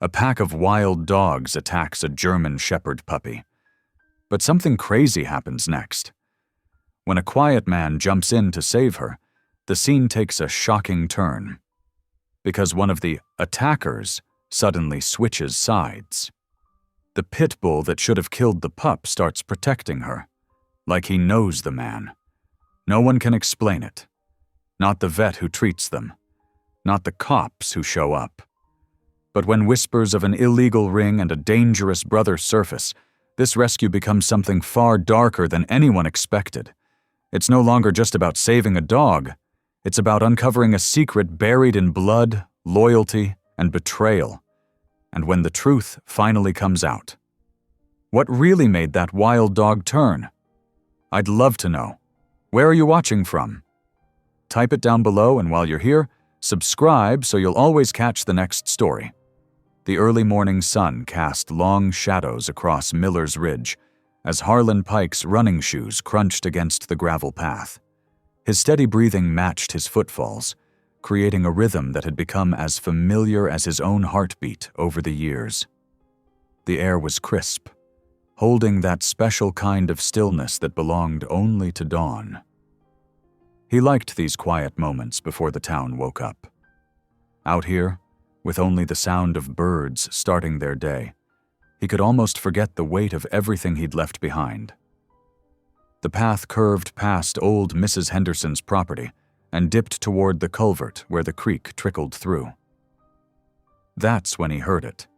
A pack of wild dogs attacks a German Shepherd puppy. But something crazy happens next. When a quiet man jumps in to save her, the scene takes a shocking turn. Because one of the attackers suddenly switches sides. The pit bull that should have killed the pup starts protecting her, like he knows the man. No one can explain it. Not the vet who treats them. Not the cops who show up. But when whispers of an illegal ring and a dangerous brother surface, this rescue becomes something far darker than anyone expected. It's no longer just about saving a dog. It's about uncovering a secret buried in blood, loyalty, and betrayal. And when the truth finally comes out. What really made that wild dog turn? I'd love to know. Where are you watching from? Type it down below, and while you're here, subscribe so you'll always catch the next story. The early morning sun cast long shadows across Miller's Ridge as Harlan Pike's running shoes crunched against the gravel path. His steady breathing matched his footfalls, creating a rhythm that had become as familiar as his own heartbeat over the years. The air was crisp, holding that special kind of stillness that belonged only to dawn. He liked these quiet moments before the town woke up. Out here, with only the sound of birds starting their day, he could almost forget the weight of everything he'd left behind. The path curved past old Mrs. Henderson's property and dipped toward the culvert where the creek trickled through. That's when he heard it,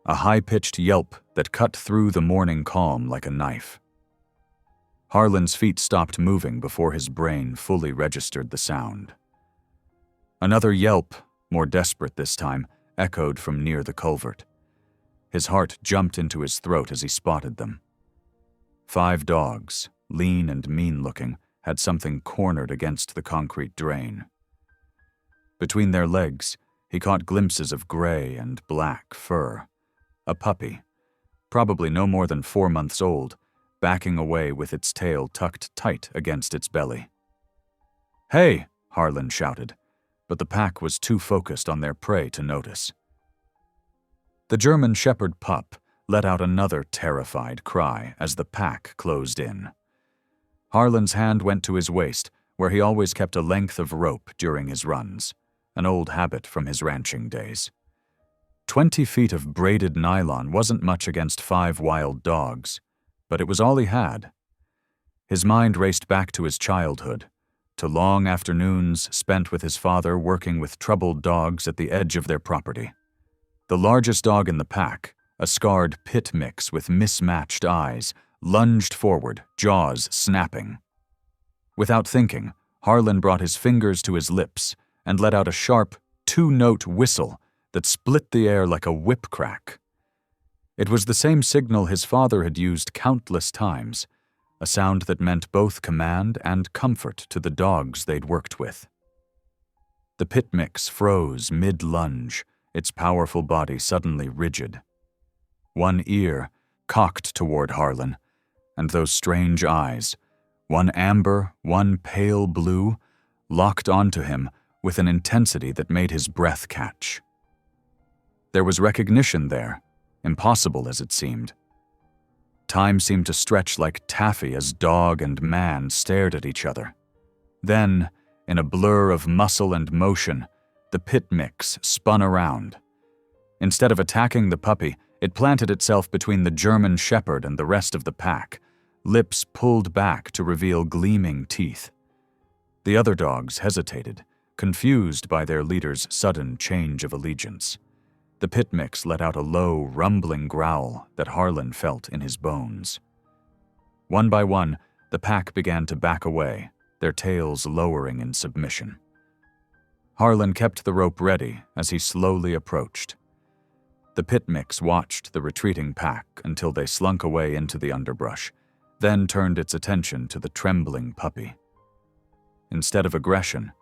a high-pitched yelp that cut through the morning calm like a knife. Harlan's feet stopped moving before his brain fully registered the sound. Another yelp, more desperate this time, echoed from near the culvert. His heart jumped into his throat as he spotted them. 5 dogs, lean and mean-looking, had something cornered against the concrete drain. Between their legs, he caught glimpses of gray and black fur. A puppy, probably no more than 4 months old, backing away with its tail tucked tight against its belly. "Hey!" Harlan shouted, but the pack was too focused on their prey to notice. The German Shepherd pup let out another terrified cry as the pack closed in. Harlan's hand went to his waist, where he always kept a length of rope during his runs, an old habit from his ranching days. 20 feet of braided nylon wasn't much against 5 wild dogs, but it was all he had. His mind raced back to his childhood, to long afternoons spent with his father working with troubled dogs at the edge of their property. The largest dog in the pack, a scarred pit mix with mismatched eyes, lunged forward, jaws snapping. Without thinking, Harlan brought his fingers to his lips and let out a sharp, 2-note whistle that split the air like a whip crack. It was the same signal his father had used countless times, a sound that meant both command and comfort to the dogs they'd worked with. The pit mix froze mid-lunge, its powerful body suddenly rigid. One ear cocked toward Harlan, and those strange eyes, one amber, one pale blue, locked onto him with an intensity that made his breath catch. There was recognition there, impossible as it seemed. Time seemed to stretch like taffy as dog and man stared at each other. Then, in a blur of muscle and motion, the pit mix spun around. Instead of attacking the puppy, it planted itself between the German Shepherd and the rest of the pack, lips pulled back to reveal gleaming teeth. The other dogs hesitated, confused by their leader's sudden change of allegiance. The pit mix let out a low, rumbling growl that Harlan felt in his bones. One by one, the pack began to back away, their tails lowering in submission. Harlan kept the rope ready as he slowly approached. The pit mix watched the retreating pack until they slunk away into the underbrush, then turned its attention to the trembling puppy. Instead of aggression,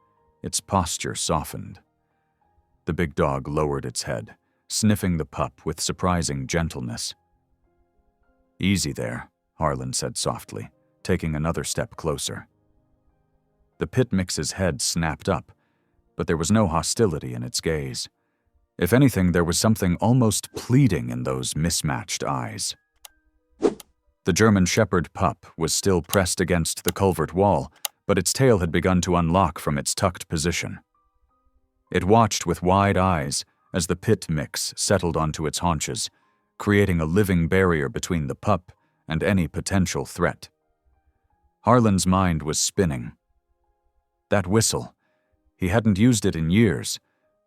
its posture softened. The big dog lowered its head, sniffing the pup with surprising gentleness. "Easy there," Harlan said softly, taking another step closer. The pit mix's head snapped up, but there was no hostility in its gaze. If anything, there was something almost pleading in those mismatched eyes. The German Shepherd pup was still pressed against the culvert wall, but its tail had begun to unlock from its tucked position. It watched with wide eyes as the pit mix settled onto its haunches, creating a living barrier between the pup and any potential threat. Harlan's mind was spinning. That whistle. He hadn't used it in years,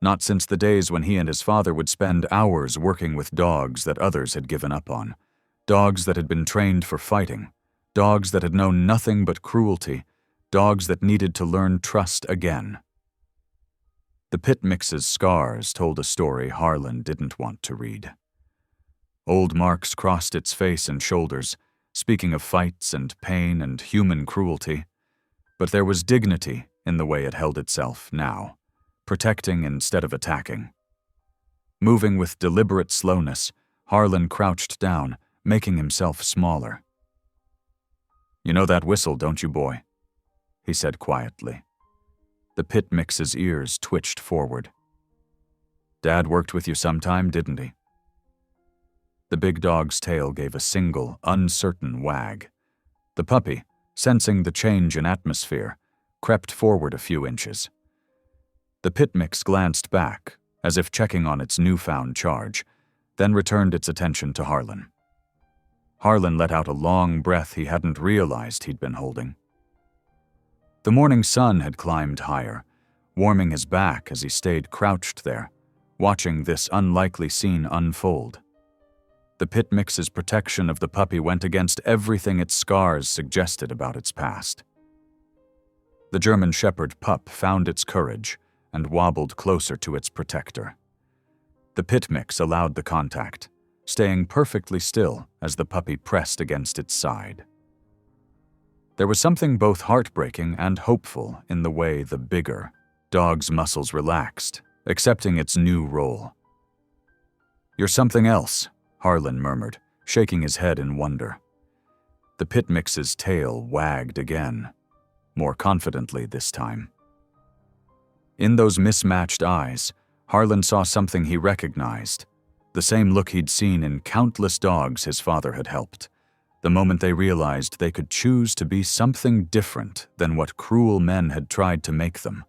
not since the days when he and his father would spend hours working with dogs that others had given up on. Dogs that had been trained for fighting. Dogs that had known nothing but cruelty. Dogs that needed to learn trust again. The pit mix's scars told a story Harlan didn't want to read. Old marks crossed its face and shoulders, speaking of fights and pain and human cruelty. But there was dignity in the way it held itself now, protecting instead of attacking. Moving with deliberate slowness, Harlan crouched down, making himself smaller. "You know that whistle, don't you, boy?" he said quietly. The pit mix's ears twitched forward. "Dad worked with you sometime, didn't he?" The big dog's tail gave a single, uncertain wag. The puppy, sensing the change in atmosphere, crept forward a few inches. The pit mix glanced back, as if checking on its newfound charge, then returned its attention to Harlan. Harlan let out a long breath he hadn't realized he'd been holding. The morning sun had climbed higher, warming his back as he stayed crouched there, watching this unlikely scene unfold. The pit mix's protection of the puppy went against everything its scars suggested about its past. The German Shepherd pup found its courage and wobbled closer to its protector. The pit mix allowed the contact, staying perfectly still as the puppy pressed against its side. There was something both heartbreaking and hopeful in the way the bigger dog's muscles relaxed, accepting its new role. "You're something else," Harlan murmured, shaking his head in wonder. The pit mix's tail wagged again, more confidently this time. In those mismatched eyes, Harlan saw something he recognized, the same look he'd seen in countless dogs his father had helped, the moment they realized they could choose to be something different than what cruel men had tried to make them.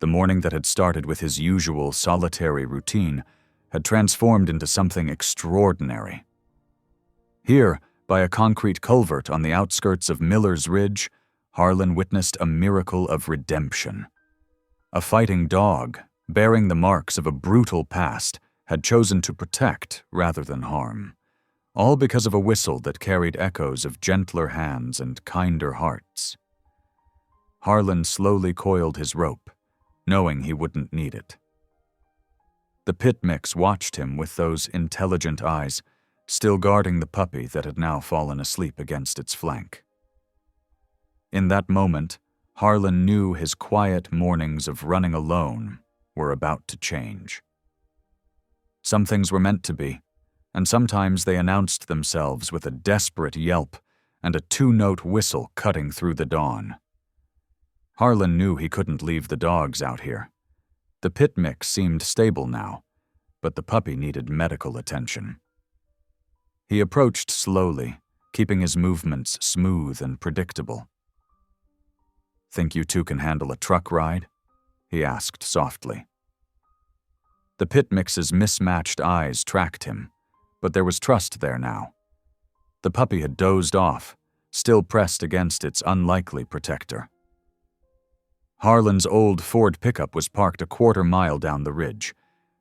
The morning that had started with his usual solitary routine had transformed into something extraordinary. Here, by a concrete culvert on the outskirts of Miller's Ridge, Harlan witnessed a miracle of redemption. A fighting dog, bearing the marks of a brutal past, had chosen to protect rather than harm, all because of a whistle that carried echoes of gentler hands and kinder hearts. Harlan slowly coiled his rope, knowing he wouldn't need it. The pit mix watched him with those intelligent eyes, still guarding the puppy that had now fallen asleep against its flank. In that moment, Harlan knew his quiet mornings of running alone were about to change. Some things were meant to be, and sometimes they announced themselves with a desperate yelp and a two-note whistle cutting through the dawn. Harlan knew he couldn't leave the dogs out here. The pit mix seemed stable now, but the puppy needed medical attention. He approached slowly, keeping his movements smooth and predictable. "Think you two can handle a truck ride?" he asked softly. The pit mix's mismatched eyes tracked him, but there was trust there now. The puppy had dozed off, still pressed against its unlikely protector. Harlan's old Ford pickup was parked a quarter-mile down the ridge.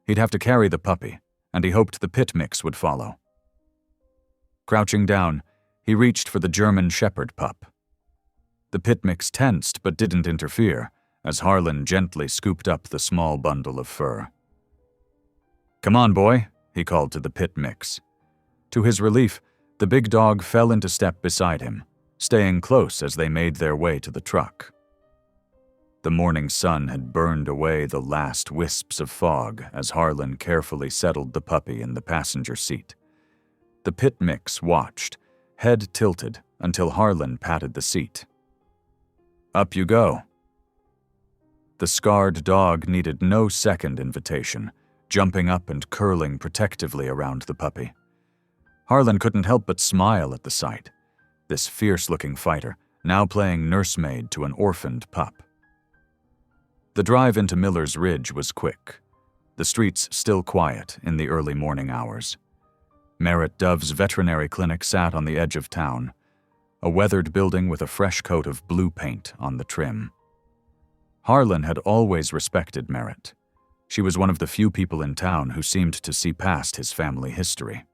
He'd have to carry the puppy, and he hoped the pit mix would follow. Crouching down, he reached for the German Shepherd pup. The pit mix tensed but didn't interfere as Harlan gently scooped up the small bundle of fur. "Come on, boy," he called to the pit mix. To his relief, the big dog fell into step beside him, staying close as they made their way to the truck. The morning sun had burned away the last wisps of fog as Harlan carefully settled the puppy in the passenger seat. The pit mix watched, head tilted, until Harlan patted the seat. "Up you go." The scarred dog needed no second invitation, jumping up and curling protectively around the puppy. Harlan couldn't help but smile at the sight, this fierce-looking fighter now playing nursemaid to an orphaned pup. The drive into Miller's Ridge was quick, the streets still quiet in the early morning hours. Merritt Dove's veterinary clinic sat on the edge of town, a weathered building with a fresh coat of blue paint on the trim. Harlan had always respected Merritt. She was one of the few people in town who seemed to see past his family history.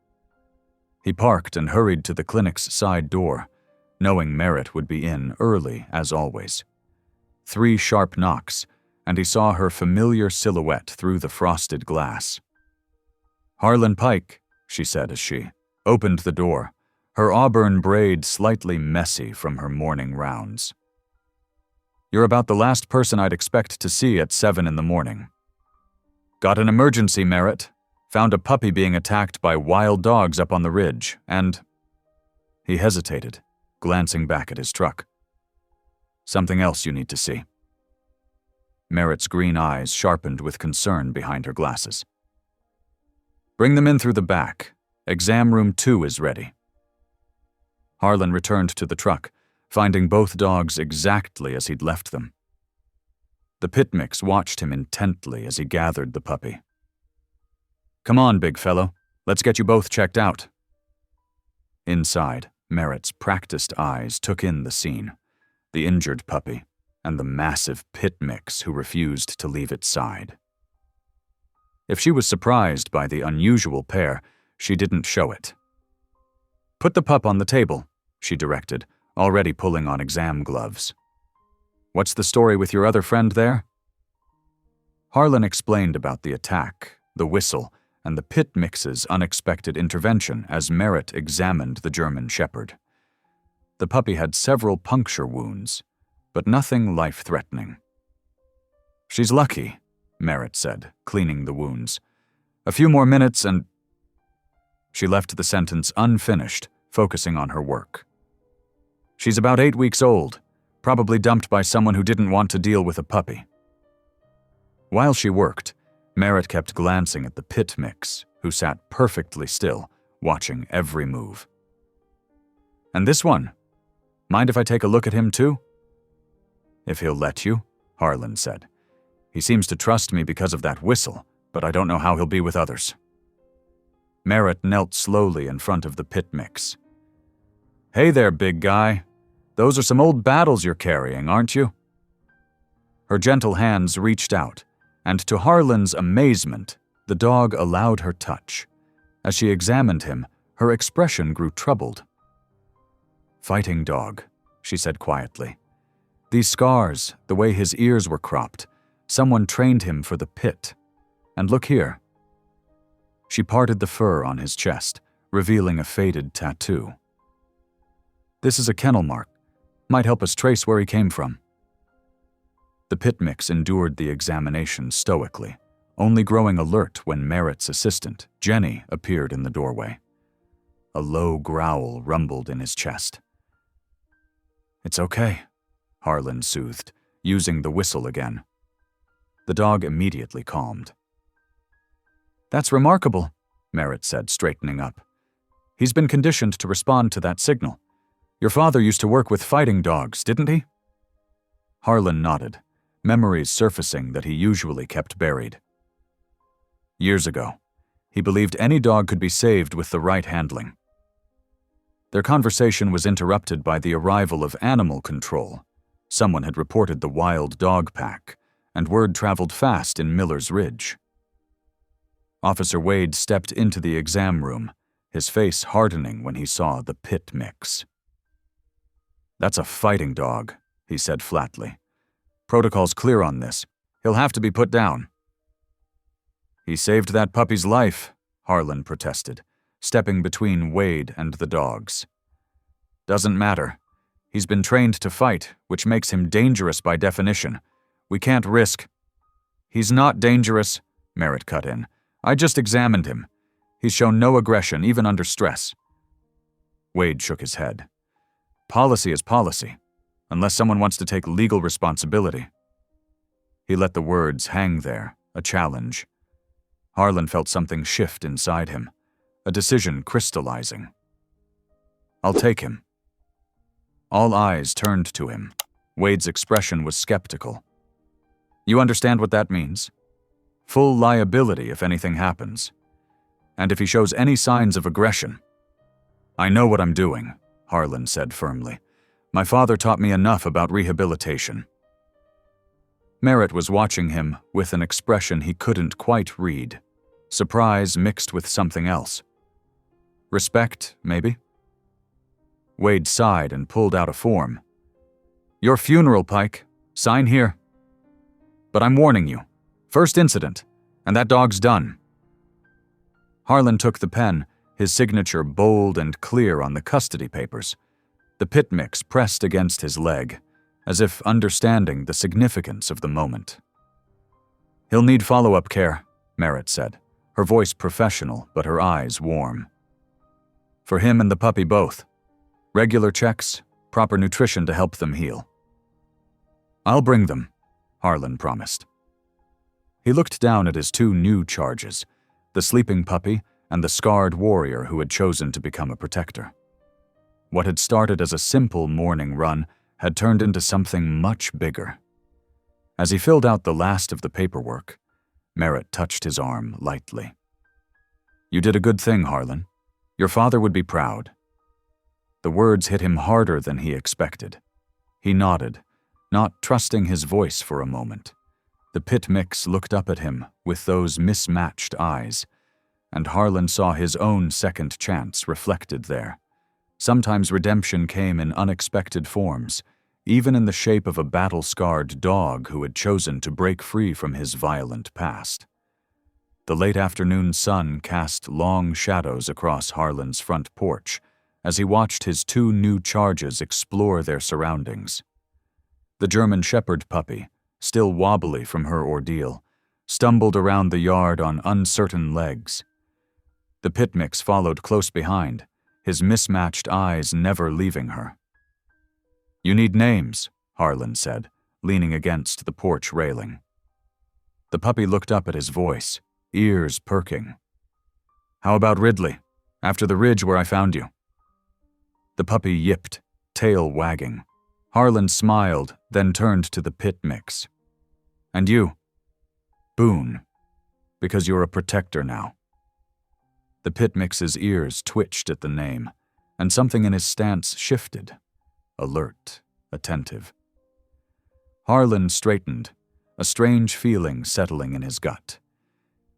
He parked and hurried to the clinic's side door, knowing Merritt would be in early as always. 3 sharp knocks, and he saw her familiar silhouette through the frosted glass. "Harlan Pike," she said as she opened the door, her auburn braid slightly messy from her morning rounds. "You're about the last person I'd expect to see at 7 in the morning. Got an emergency, Merritt. Found a puppy being attacked by wild dogs up on the ridge, and—" He hesitated, glancing back at his truck. "Something else you need to see." Merritt's green eyes sharpened with concern behind her glasses. "Bring them in through the back. Exam room 2 is ready." Harlan returned to the truck, finding both dogs exactly as he'd left them. The pit mix watched him intently as he gathered the puppy. "Come on, big fellow. Let's get you both checked out." Inside, Merritt's practiced eyes took in the scene, the injured puppy, and the massive pit mix who refused to leave its side. If she was surprised by the unusual pair, she didn't show it. "Put the pup on the table," she directed, already pulling on exam gloves. "What's the story with your other friend there?" Harlan explained about the attack, the whistle, and the pit mix's unexpected intervention as Merritt examined the German Shepherd. The puppy had several puncture wounds, but nothing life-threatening. "She's lucky," Merritt said, cleaning the wounds. "A few more minutes and—" She left the sentence unfinished, focusing on her work. "She's about 8 weeks old, probably dumped by someone who didn't want to deal with a puppy." While she worked, Merritt kept glancing at the pit mix, who sat perfectly still, watching every move. "And this one? Mind if I take a look at him too?" "If he'll let you," Harlan said. "He seems to trust me because of that whistle, but I don't know how he'll be with others." Merritt knelt slowly in front of the pit mix. "Hey there, big guy. Those are some old battles you're carrying, aren't you?" Her gentle hands reached out, and to Harlan's amazement, the dog allowed her touch. As she examined him, her expression grew troubled. "Fighting dog," she said quietly. "These scars, the way his ears were cropped, someone trained him for the pit. And look here." She parted the fur on his chest, revealing a faded tattoo. "This is a kennel mark. Might help us trace where he came from." The pit mix endured the examination stoically, only growing alert when Merritt's assistant, Jenny, appeared in the doorway. A low growl rumbled in his chest. "It's okay," Harlan soothed, using the whistle again. The dog immediately calmed. "That's remarkable," Merritt said, straightening up. "He's been conditioned to respond to that signal. Your father used to work with fighting dogs, didn't he?" Harlan nodded, memories surfacing that he usually kept buried. "Years ago, he believed any dog could be saved with the right handling." Their conversation was interrupted by the arrival of animal control. Someone had reported the wild dog pack, and word traveled fast in Miller's Ridge. Officer Wade stepped into the exam room, his face hardening when he saw the pit mix. "That's a fighting dog," he said flatly. "Protocol's clear on this. He'll have to be put down." "He saved that puppy's life," Harlan protested, stepping between Wade and the dogs. "Doesn't matter. He's been trained to fight, which makes him dangerous by definition. We can't risk—" "He's not dangerous," Merritt cut in. "I just examined him. He's shown no aggression, even under stress." Wade shook his head. "Policy is policy, unless someone wants to take legal responsibility." He let the words hang there, a challenge. Harlan felt something shift inside him, a decision crystallizing. "I'll take him." All eyes turned to him. Wade's expression was skeptical. "You understand what that means? Full liability if anything happens. And if he shows any signs of aggression." "I know what I'm doing," Harlan said firmly. "My father taught me enough about rehabilitation." Merritt was watching him with an expression he couldn't quite read. Surprise mixed with something else. Respect, maybe? Wade sighed and pulled out a form. "Your funeral, Pike. Sign here. But I'm warning you. First incident, and that dog's done." Harlan took the pen, his signature bold and clear on the custody papers. The pit mix pressed against his leg, as if understanding the significance of the moment. "He'll need follow-up care," Merritt said, her voice professional but her eyes warm. "For him and the puppy both. Regular checks, proper nutrition to help them heal." "I'll bring them," Harlan promised. He looked down at his two new charges, the sleeping puppy and the scarred warrior who had chosen to become a protector. What had started as a simple morning run had turned into something much bigger. As he filled out the last of the paperwork, Merritt touched his arm lightly. "You did a good thing, Harlan. Your father would be proud." The words hit him harder than he expected. He nodded, not trusting his voice for a moment. The pit mix looked up at him with those mismatched eyes, and Harlan saw his own second chance reflected there. Sometimes redemption came in unexpected forms, even in the shape of a battle-scarred dog who had chosen to break free from his violent past. The late afternoon sun cast long shadows across Harlan's front porch as he watched his two new charges explore their surroundings. The German Shepherd puppy, still wobbly from her ordeal, stumbled around the yard on uncertain legs. The pit mix followed close behind, his mismatched eyes never leaving her. "You need names," Harlan said, leaning against the porch railing. The puppy looked up at his voice, ears perking. "How about Ridley, after the ridge where I found you?" The puppy yipped, tail wagging. Harlan smiled, then turned to the pit mix. "And you?" "Boone, because you're a protector now." The pit mix's ears twitched at the name, and something in his stance shifted, alert, attentive. Harlan straightened, a strange feeling settling in his gut.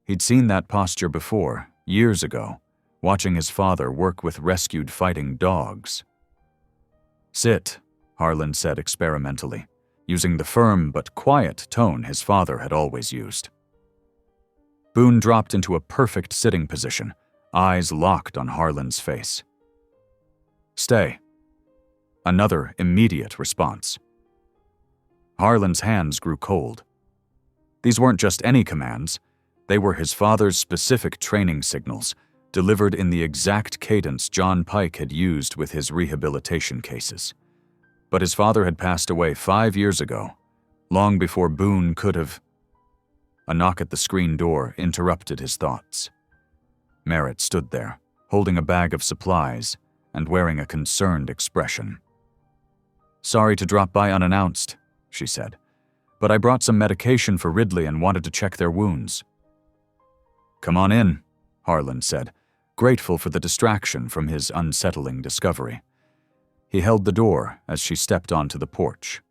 He'd seen that posture before, years ago, watching his father work with rescued fighting dogs. "Sit," Harlan said experimentally, using the firm but quiet tone his father had always used. Boone dropped into a perfect sitting position, eyes locked on Harlan's face. "Stay." Another immediate response. Harlan's hands grew cold. These weren't just any commands. They were his father's specific training signals, delivered in the exact cadence John Pike had used with his rehabilitation cases. But his father had passed away 5 years ago, long before Boone could have. A knock at the screen door interrupted his thoughts. Merritt stood there, holding a bag of supplies and wearing a concerned expression. "Sorry to drop by unannounced," she said, "but I brought some medication for Ridley and wanted to check their wounds." "Come on in," Harlan said, grateful for the distraction from his unsettling discovery. He held the door as she stepped onto the porch.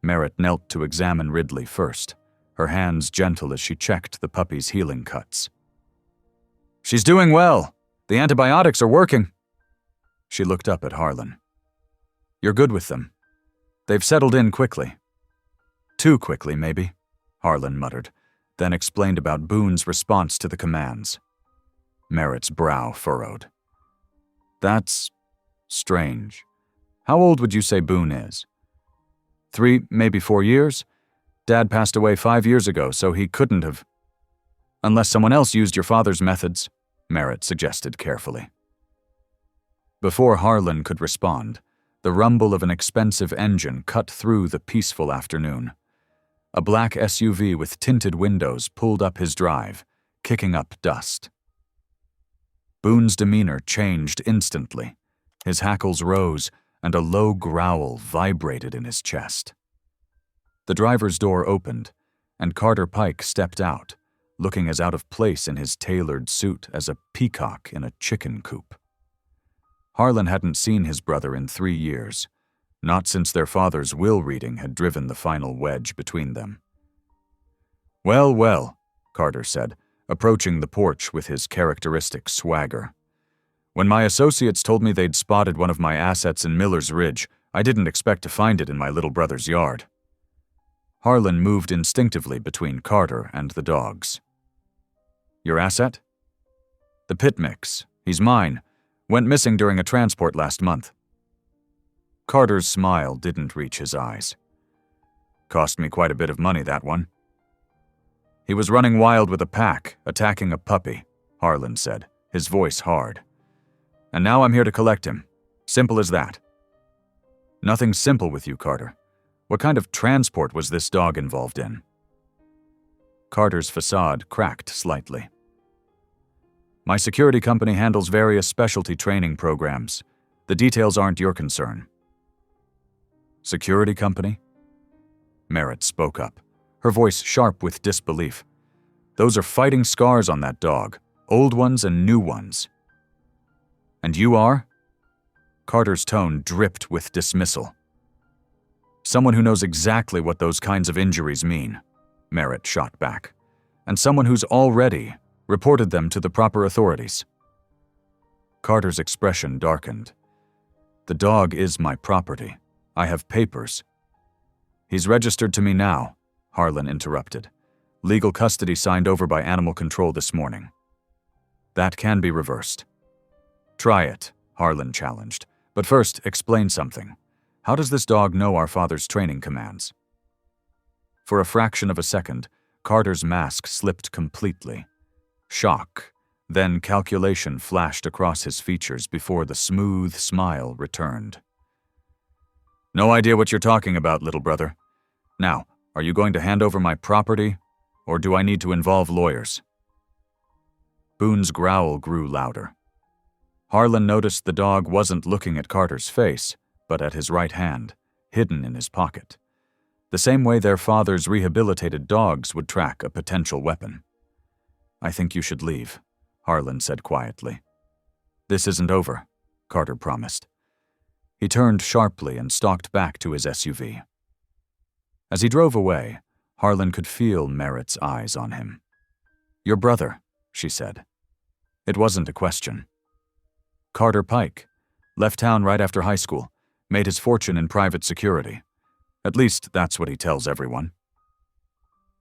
Merritt knelt to examine Ridley first, her hands gentle as she checked the puppy's healing cuts. "She's doing well. The antibiotics are working." She looked up at Harlan. "You're good with them. They've settled in quickly." "Too quickly, maybe," Harlan muttered, then explained about Boone's response to the commands. Merritt's brow furrowed. "That's strange. How old would you say Boone is?" 3, maybe 4 years? Dad passed away 5 years ago, so he couldn't have. Unless someone else used your father's methods, Merritt suggested carefully. Before Harlan could respond, the rumble of an expensive engine cut through the peaceful afternoon. A black SUV with tinted windows pulled up his drive, kicking up dust. Boone's demeanor changed instantly. His hackles rose, and a low growl vibrated in his chest. The driver's door opened, and Carter Pike stepped out, looking as out of place in his tailored suit as a peacock in a chicken coop. Harlan hadn't seen his brother in 3 years, not since their father's will reading had driven the final wedge between them. "Well, well," Carter said, approaching the porch with his characteristic swagger. "When my associates told me they'd spotted one of my assets in Miller's Ridge, I didn't expect to find it in my little brother's yard." Harlan moved instinctively between Carter and the dogs. "Your asset?" "The pit mix. He's mine. Went missing during a transport last month." Carter's smile didn't reach his eyes. "Cost me quite a bit of money, that one." "He was running wild with a pack, attacking a puppy," Harlan said, his voice hard. "And now I'm here to collect him. Simple as that." "Nothing simple with you, Carter. What kind of transport was this dog involved in?" Carter's facade cracked slightly. "My security company handles various specialty training programs. The details aren't your concern." "Security company?" Merritt spoke up, her voice sharp with disbelief. "Those are fighting scars on that dog, old ones and new ones." "And you are?" Carter's tone dripped with dismissal. "Someone who knows exactly what those kinds of injuries mean," Merritt shot back, "and someone who's already reported them to the proper authorities." Carter's expression darkened. "The dog is my property. I have papers." "He's registered to me now," Harlan interrupted. "Legal custody signed over by Animal Control this morning." "That can be reversed." "Try it," Harlan challenged. "But first, explain something. How does this dog know our father's training commands?" For a fraction of a second, Carter's mask slipped completely. Shock, then calculation flashed across his features before the smooth smile returned. "No idea what you're talking about, little brother. Now, are you going to hand over my property, or do I need to involve lawyers?" Boone's growl grew louder. Harlan noticed the dog wasn't looking at Carter's face, but at his right hand, hidden in his pocket, the same way their father's rehabilitated dogs would track a potential weapon. "I think you should leave," Harlan said quietly. "This isn't over," Carter promised. He turned sharply and stalked back to his SUV. As he drove away, Harlan could feel Merritt's eyes on him. "Your brother," she said. It wasn't a question. "Carter Pike. Left town right after high school. Made his fortune in private security. At least that's what he tells everyone."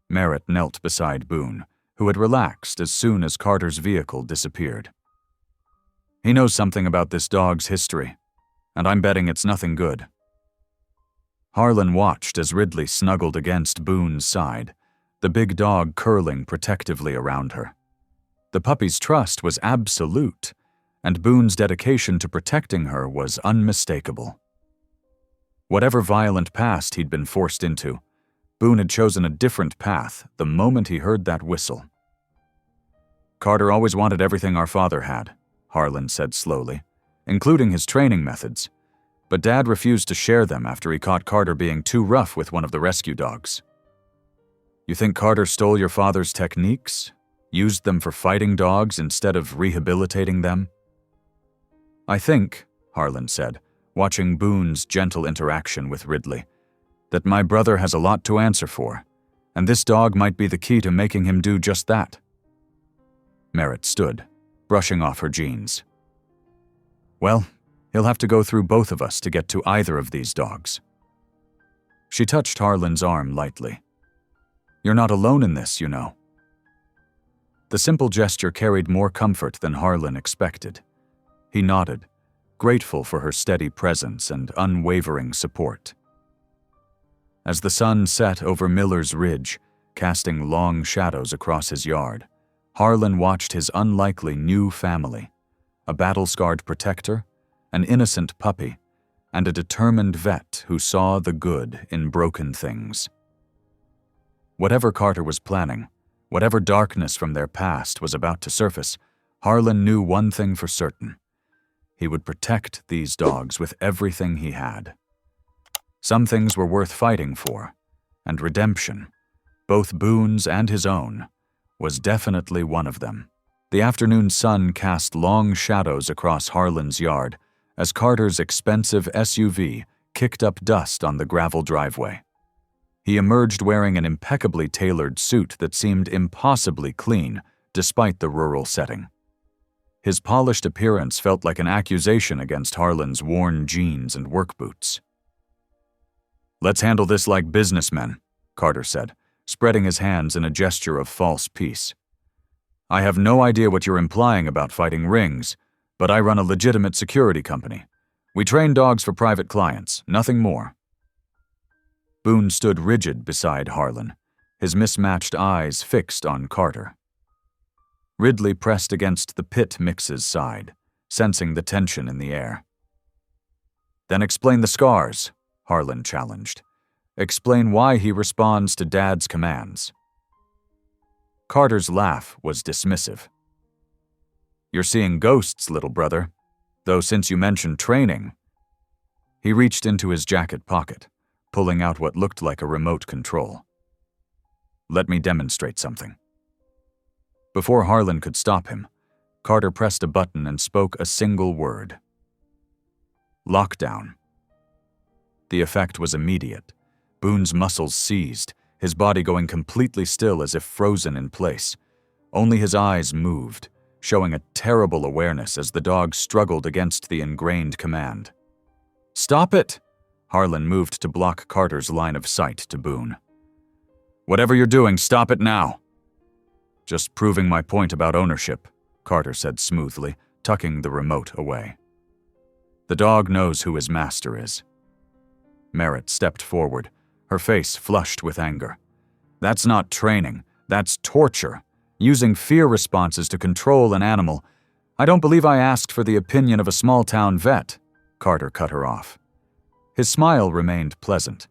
Merritt knelt beside Boone, who had relaxed as soon as Carter's vehicle disappeared. "He knows something about this dog's history, and I'm betting it's nothing good." Harlan watched as Ridley snuggled against Boone's side, the big dog curling protectively around her. The puppy's trust was absolute, and Boone's dedication to protecting her was unmistakable. Whatever violent past he'd been forced into, Boone had chosen a different path the moment he heard that whistle. "Carter always wanted everything our father had," Harlan said slowly, "including his training methods. But Dad refused to share them after he caught Carter being too rough with one of the rescue dogs." "You think Carter stole your father's techniques? Used them for fighting dogs instead of rehabilitating them?" "I think," Harlan said, watching Boone's gentle interaction with Ridley, "that my brother has a lot to answer for, and this dog might be the key to making him do just that." Merritt stood, brushing off her jeans. "Well, he'll have to go through both of us to get to either of these dogs." She touched Harlan's arm lightly. "You're not alone in this, you know." The simple gesture carried more comfort than Harlan expected. He nodded, grateful for her steady presence and unwavering support. As the sun set over Miller's Ridge, casting long shadows across his yard, Harlan watched his unlikely new family, a battle-scarred protector, an innocent puppy, and a determined vet who saw the good in broken things. Whatever Carter was planning, Whatever darkness from their past was about to surface, Harlan knew one thing for certain. He would protect these dogs with everything he had. Some things were worth fighting for, and redemption, both Boone's and his own, was definitely one of them. The afternoon sun cast long shadows across Harlan's yard as Carter's expensive SUV kicked up dust on the gravel driveway. He emerged wearing an impeccably tailored suit that seemed impossibly clean despite the rural setting. His polished appearance felt like an accusation against Harlan's worn jeans and work boots. "Let's handle this like businessmen," Carter said, spreading his hands in a gesture of false peace. "I have no idea what you're implying about fighting rings, but I run a legitimate security company. We train dogs for private clients, nothing more." Boone stood rigid beside Harlan, his mismatched eyes fixed on Carter. Ridley pressed against the pit mix's side, sensing the tension in the air. "Then explain the scars," Harlan challenged. "Explain why he responds to Dad's commands." Carter's laugh was dismissive. "You're seeing ghosts, little brother, though since you mentioned training." He reached into his jacket pocket, pulling out what looked like a remote control. "Let me demonstrate something." Before Harlan could stop him, Carter pressed a button and spoke a single word. "Lockdown." The effect was immediate. Boone's muscles seized, his body going completely still as if frozen in place. Only his eyes moved, showing a terrible awareness as the dog struggled against the ingrained command. "Stop it!" Harlan moved to block Carter's line of sight to Boone. "Whatever you're doing, stop it now." "Just proving my point about ownership," Carter said smoothly, tucking the remote away. "The dog knows who his master is." Merritt stepped forward, her face flushed with anger. "That's not training, that's torture. Using fear responses to control an animal. I don't believe I asked for the opinion of a small-town vet," Carter cut her off. His smile remained pleasant,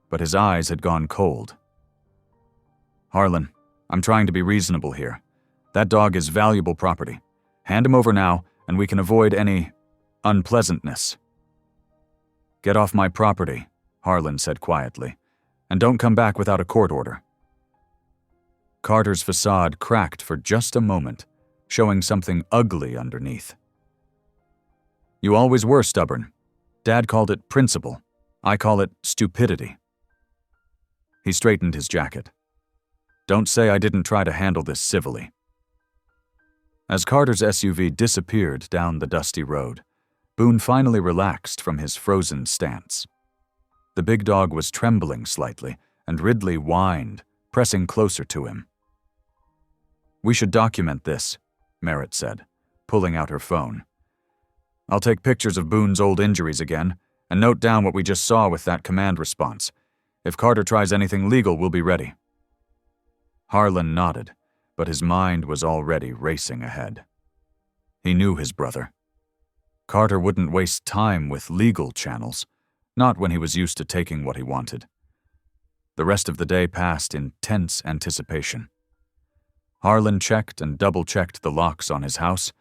but his eyes had gone cold. "Harlan, I'm trying to be reasonable here. That dog is valuable property. Hand him over now, and we can avoid any unpleasantness." "Get off my property," Harlan said quietly, "and don't come back without a court order." Carter's facade cracked for just a moment, showing something ugly underneath. "You always were stubborn. Dad called it principle. I call it stupidity." He straightened his jacket. "Don't say I didn't try to handle this civilly." As Carter's SUV disappeared down the dusty road, Boone finally relaxed from his frozen stance. The big dog was trembling slightly, and Ridley whined, pressing closer to him. "We should document this," Merritt said, pulling out her phone. "I'll take pictures of Boone's old injuries again, and note down what we just saw with that command response. If Carter tries anything legal, we'll be ready." Harlan nodded, but his mind was already racing ahead. He knew his brother. Carter wouldn't waste time with legal channels, not when he was used to taking what he wanted. The rest of the day passed in tense anticipation. Harlan checked and double-checked the locks on his house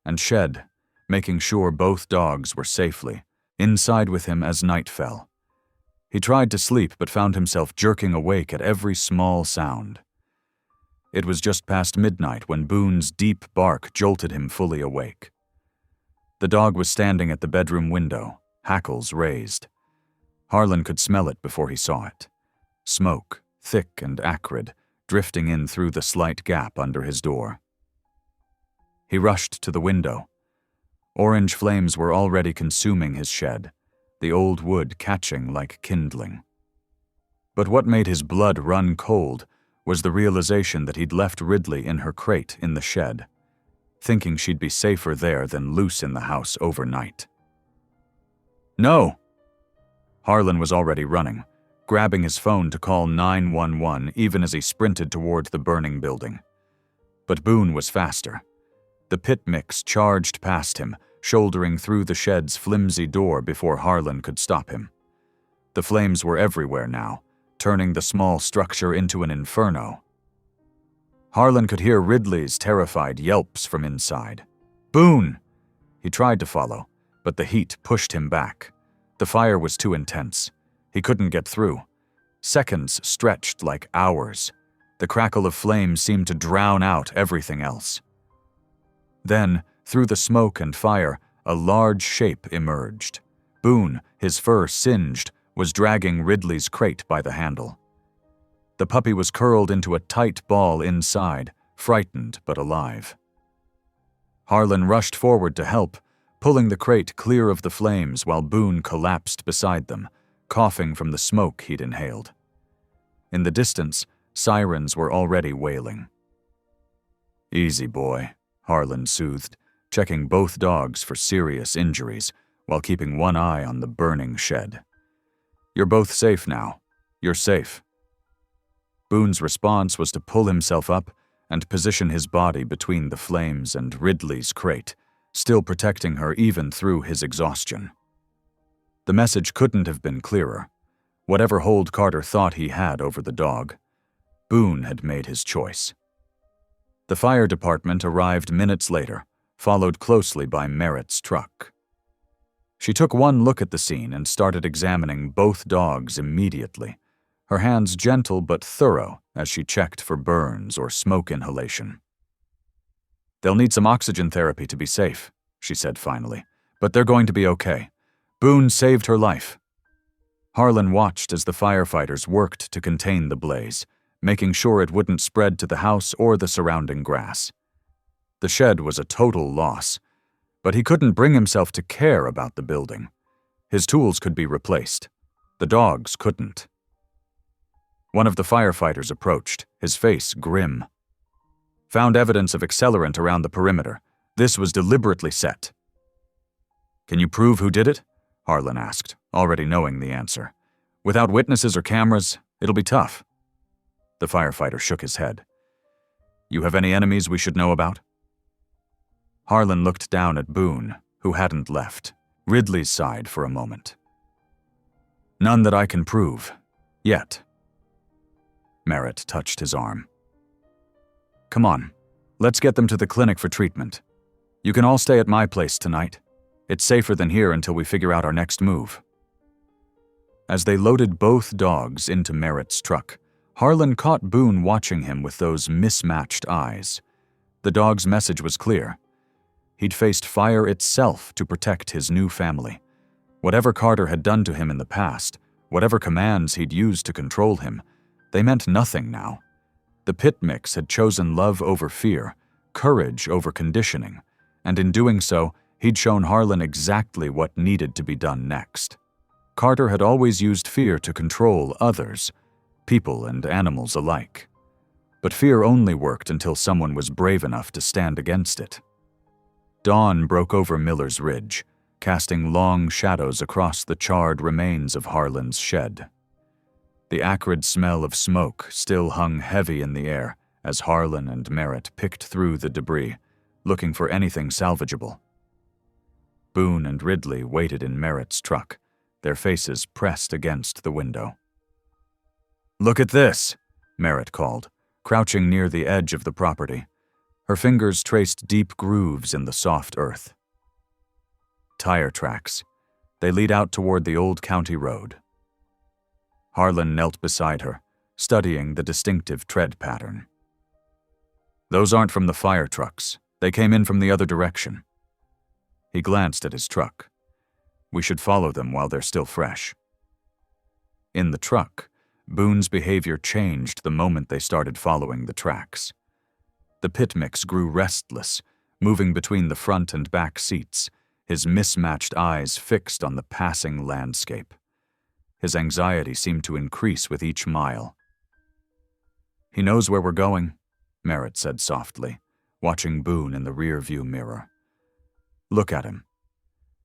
and shed, making sure both dogs were safely inside with him as night fell. He tried to sleep but found himself jerking awake at every small sound. It was just past midnight when Boone's deep bark jolted him fully awake. The dog was standing at the bedroom window, hackles raised. Harlan could smell it before he saw it. Smoke, thick and acrid, drifting in through the slight gap under his door. He rushed to the window. Orange flames were already consuming his shed, the old wood catching like kindling. But what made his blood run cold was the realization that he'd left Ridley in her crate in the shed, thinking she'd be safer there than loose in the house overnight. "No!" Harlan was already running, grabbing his phone to call 911 even as he sprinted toward the burning building. But Boone was faster. The pit mix charged past him, shouldering through the shed's flimsy door before Harlan could stop him. The flames were everywhere now, turning the small structure into an inferno. Harlan could hear Ridley's terrified yelps from inside. "Boone!" He tried to follow, but the heat pushed him back. The fire was too intense. He couldn't get through. Seconds stretched like hours. The crackle of flames seemed to drown out everything else. Then, through the smoke and fire, a large shape emerged. Boone, his fur singed, was dragging Ridley's crate by the handle. The puppy was curled into a tight ball inside, frightened but alive. Harlan rushed forward to help, pulling the crate clear of the flames while Boone collapsed beside them, coughing from the smoke he'd inhaled. In the distance, sirens were already wailing. "Easy, boy," Harlan soothed, checking both dogs for serious injuries while keeping one eye on the burning shed. "You're both safe now. You're safe." Boone's response was to pull himself up and position his body between the flames and Ridley's crate, still protecting her even through his exhaustion. The message couldn't have been clearer. Whatever hold Carter thought he had over the dog, Boone had made his choice. The fire department arrived minutes later, followed closely by Merritt's truck. She took one look at the scene and started examining both dogs immediately, her hands gentle but thorough as she checked for burns or smoke inhalation. "They'll need some oxygen therapy to be safe," she said finally, "but they're going to be okay. Boone saved her life." Harlan watched as the firefighters worked to contain the blaze, making sure it wouldn't spread to the house or the surrounding grass. The shed was a total loss, but he couldn't bring himself to care about the building. His tools could be replaced. The dogs couldn't. One of the firefighters approached, his face grim. "Found evidence of accelerant around the perimeter. This was deliberately set." "Can you prove who did it?" Harlan asked, already knowing the answer. "Without witnesses or cameras, it'll be tough." The firefighter shook his head. "You have any enemies we should know about?" Harlan looked down at Boone, who hadn't left, Ridley's side for a moment. "None that I can prove. Yet." Merritt touched his arm. "Come on, let's get them to the clinic for treatment. You can all stay at my place tonight. It's safer than here until we figure out our next move." As they loaded both dogs into Merritt's truck, Harlan caught Boone watching him with those mismatched eyes. The dog's message was clear. He'd faced fire itself to protect his new family. Whatever Carter had done to him in the past, whatever commands he'd used to control him, they meant nothing now. The pit mix had chosen love over fear, courage over conditioning, and in doing so, he'd shown Harlan exactly what needed to be done next. Carter had always used fear to control others, people and animals alike. But fear only worked until someone was brave enough to stand against it. Dawn broke over Miller's Ridge, casting long shadows across the charred remains of Harlan's shed. The acrid smell of smoke still hung heavy in the air as Harlan and Merritt picked through the debris, looking for anything salvageable. Boone and Ridley waited in Merritt's truck, their faces pressed against the window. "Look at this," Merritt called, crouching near the edge of the property. Her fingers traced deep grooves in the soft earth. "Tire tracks. They lead out toward the old county road." Harlan knelt beside her, studying the distinctive tread pattern. "Those aren't from the fire trucks. They came in from the other direction." He glanced at his truck. "We should follow them while they're still fresh." In the truck, Boone's behavior changed the moment they started following the tracks. The pit mix grew restless, moving between the front and back seats, his mismatched eyes fixed on the passing landscape. His anxiety seemed to increase with each mile. "He knows where we're going," Merritt said softly, watching Boone in the rear-view mirror. "Look at him."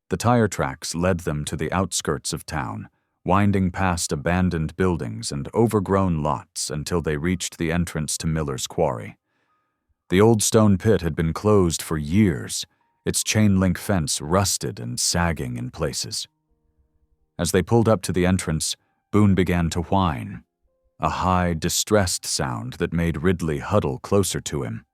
The tire tracks led them to the outskirts of town, winding past abandoned buildings and overgrown lots until they reached the entrance to Miller's quarry. The old stone pit had been closed for years, its chain-link fence rusted and sagging in places. As they pulled up to the entrance, Boone began to whine. a high, distressed sound that made Ridley huddle closer to him.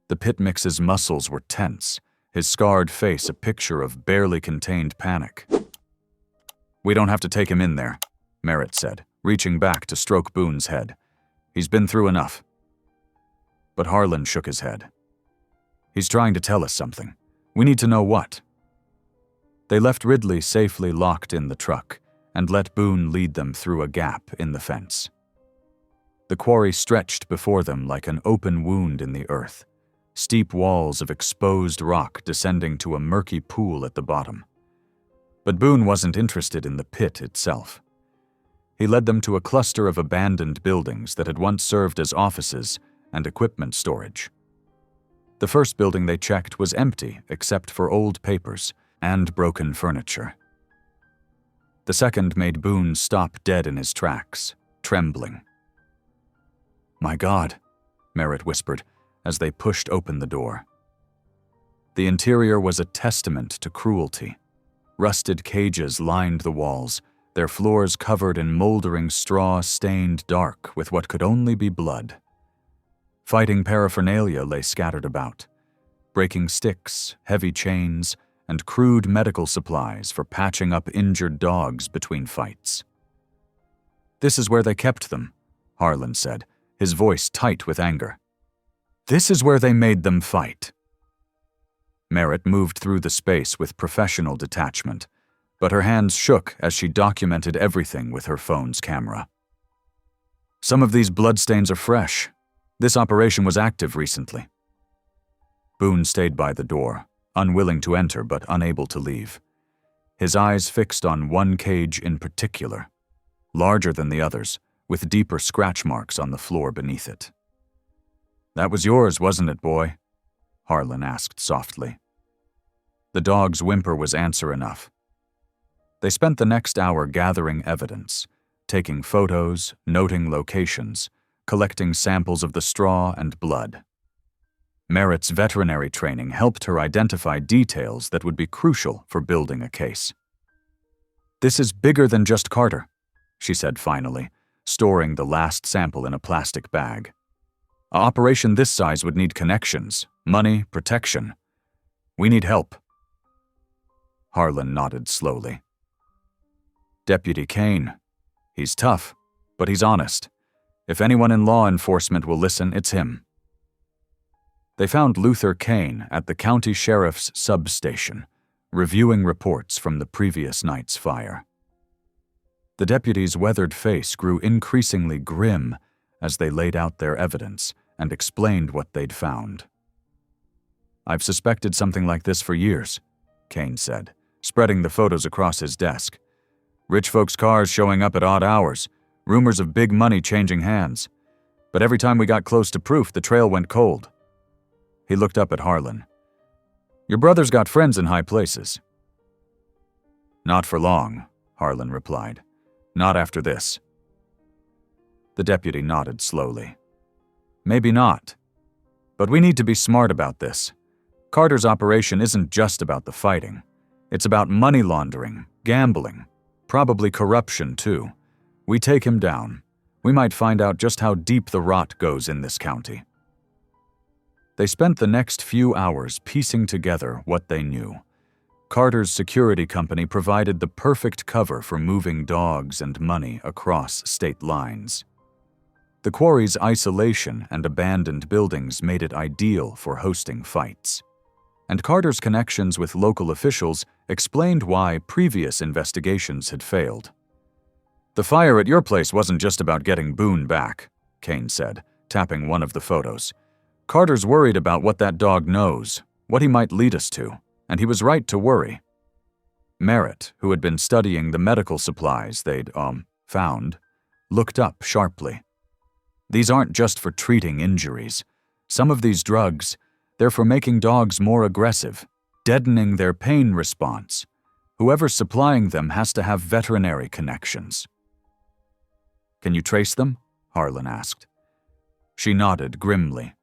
The pit mix's muscles were tense, his scarred face a picture of barely contained panic. "We don't have to take him in there," Merritt said, reaching back to stroke Boone's head. "He's been through enough." But Harlan shook his head. "He's trying to tell us something. We need to know what." They left Ridley safely locked in the truck and let Boone lead them through a gap in the fence. The quarry stretched before them like an open wound in the earth, steep walls of exposed rock descending to a murky pool at the bottom. But Boone wasn't interested in the pit itself. He led them to a cluster of abandoned buildings that had once served as offices and equipment storage. The first building they checked was empty except for old papers and broken furniture. The second made Boone stop dead in his tracks, trembling. "My God," Merritt whispered as they pushed open the door. The interior was a testament to cruelty. Rusted cages lined the walls, their floors covered in moldering straw stained dark with what could only be blood. Fighting paraphernalia lay scattered about, breaking sticks, heavy chains, and crude medical supplies for patching up injured dogs between fights. "This is where they kept them," Harlan said, his voice tight with anger. "This is where they made them fight." Merritt moved through the space with professional detachment, but her hands shook as she documented everything with her phone's camera. "Some of these bloodstains are fresh. This operation was active recently." Boone stayed by the door, unwilling to enter but unable to leave. His eyes fixed on one cage in particular, larger than the others, with deeper scratch marks on the floor beneath it. "That was yours, wasn't it, boy?" Harlan asked softly. The dog's whimper was answer enough. They spent the next hour gathering evidence, taking photos, noting locations, collecting samples of the straw and blood. Merritt's veterinary training helped her identify details that would be crucial for building a case. "This is bigger than just Carter," she said finally, storing the last sample in a plastic bag. "An operation this size would need connections, money, protection. We need help." Harlan nodded slowly. "Deputy Kane. He's tough, but he's honest. If anyone in law enforcement will listen, it's him." They found Luther Kane at the county sheriff's substation, reviewing reports from the previous night's fire. The deputy's weathered face grew increasingly grim as they laid out their evidence and explained what they'd found. "I've suspected something like this for years," Kane said, spreading the photos across his desk. "Rich folks' cars showing up at odd hours, rumors of big money changing hands. But every time we got close to proof, the trail went cold." He looked up at Harlan. "Your brother's got friends in high places." "Not for long," Harlan replied. "Not after this." The deputy nodded slowly. "Maybe not. But we need to be smart about this. Carter's operation isn't just about the fighting. It's about money laundering, gambling, probably corruption too. We take him down, we might find out just how deep the rot goes in this county." They spent the next few hours piecing together what they knew. Carter's security company provided the perfect cover for moving dogs and money across state lines. The quarry's isolation and abandoned buildings made it ideal for hosting fights. And Carter's connections with local officials explained why previous investigations had failed. "The fire at your place wasn't just about getting Boone back," Kane said, tapping one of the photos. "Carter's worried about what that dog knows, what he might lead us to, and he was right to worry." Merritt, who had been studying the medical supplies they'd, found, looked up sharply. "These aren't just for treating injuries. Some of these drugs, they're for making dogs more aggressive, deadening their pain response. Whoever's supplying them has to have veterinary connections." "Can you trace them?" Harlan asked. She nodded grimly.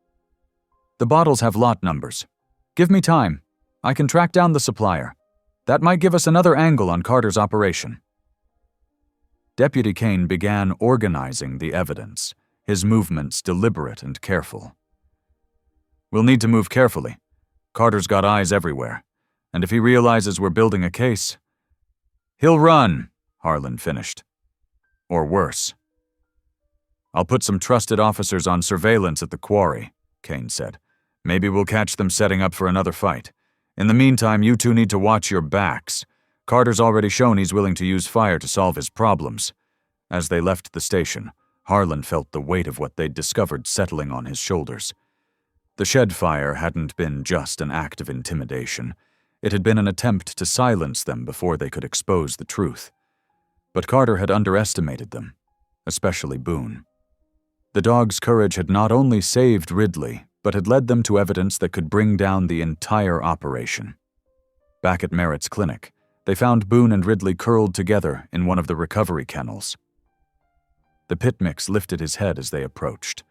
"The bottles have lot numbers. Give me time. I can track down the supplier. That might give us another angle on Carter's operation." Deputy Kane began organizing the evidence, his movements deliberate and careful. "We'll need to move carefully. Carter's got eyes everywhere, and if he realizes we're building a case, he'll run," Harlan finished. "Or worse." "I'll put some trusted officers on surveillance at the quarry," Kane said. "Maybe we'll catch them setting up for another fight. In the meantime, you two need to watch your backs. Carter's already shown he's willing to use fire to solve his problems." As they left the station, Harlan felt the weight of what they'd discovered settling on his shoulders. The shed fire hadn't been just an act of intimidation. It had been an attempt to silence them before they could expose the truth. But Carter had underestimated them, especially Boone. The dog's courage had not only saved Ridley, but had led them to evidence that could bring down the entire operation. Back at Merritt's clinic, they found Boone and Ridley curled together in one of the recovery kennels. The pit mix lifted his head as they approached,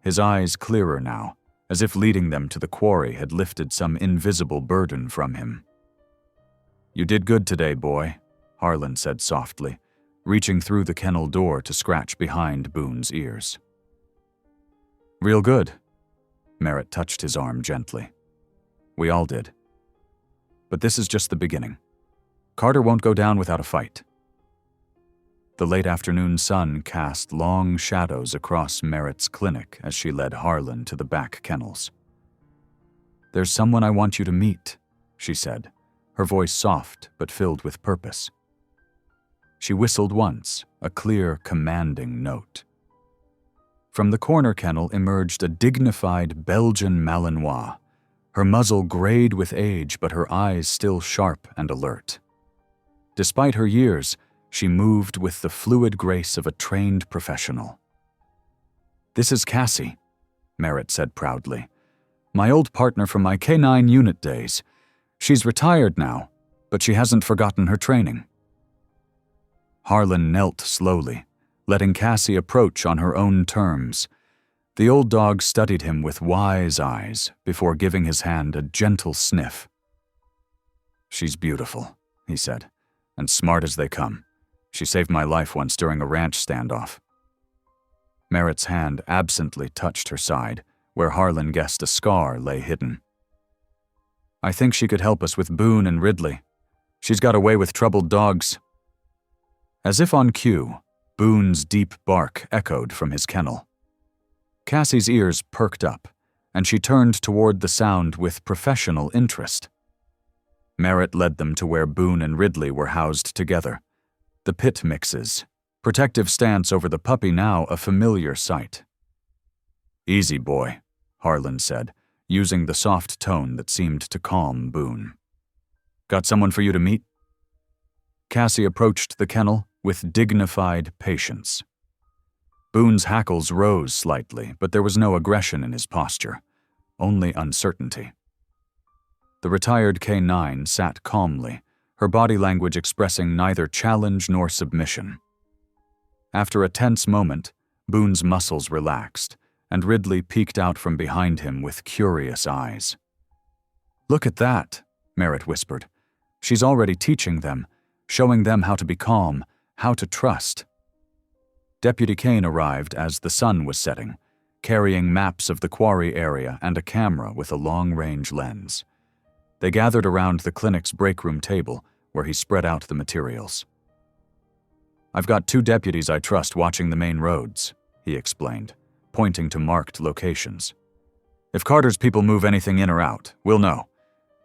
his eyes clearer now, as if leading them to the quarry had lifted some invisible burden from him. "You did good today, boy," Harlan said softly, reaching through the kennel door to scratch behind Boone's ears. "Real good." Merritt touched his arm gently. "We all did. But this is just the beginning. Carter won't go down without a fight." The late afternoon sun cast long shadows across Merritt's clinic as she led Harlan to the back kennels. "There's someone I want you to meet," she said, her voice soft but filled with purpose. She whistled once, a clear, commanding note. From the corner kennel emerged a dignified Belgian Malinois, her muzzle grayed with age but her eyes still sharp and alert. Despite her years, she moved with the fluid grace of a trained professional. "This is Cassie," Merritt said proudly. "My old partner from my K9 unit days. She's retired now, but she hasn't forgotten her training." Harlan knelt slowly, letting Cassie approach on her own terms. The old dog studied him with wise eyes before giving his hand a gentle sniff. "She's beautiful," he said, "and smart as they come. She saved my life once during a ranch standoff." Merritt's hand absently touched her side, where Harlan guessed a scar lay hidden. "I think she could help us with Boone and Ridley. She's got a way with troubled dogs." As if on cue, Boone's deep bark echoed from his kennel. Cassie's ears perked up, and she turned toward the sound with professional interest. Merritt led them to where Boone and Ridley were housed together. The pit mixes, protective stance over the puppy now a familiar sight. "Easy, boy," Harlan said, using the soft tone that seemed to calm Boone. "Got someone for you to meet?" Cassie approached the kennel with dignified patience. Boone's hackles rose slightly, but there was no aggression in his posture, only uncertainty. The retired K9 sat calmly, her body language expressing neither challenge nor submission. After a tense moment, Boone's muscles relaxed, and Ridley peeked out from behind him with curious eyes. "Look at that," Merritt whispered. "She's already teaching them, showing them how to be calm, how to trust." Deputy Kane arrived as the sun was setting, carrying maps of the quarry area and a camera with a long-range lens. They gathered around the clinic's break room table, where he spread out the materials. "I've got 2 deputies I trust watching the main roads," he explained, pointing to marked locations. "If Carter's people move anything in or out, we'll know.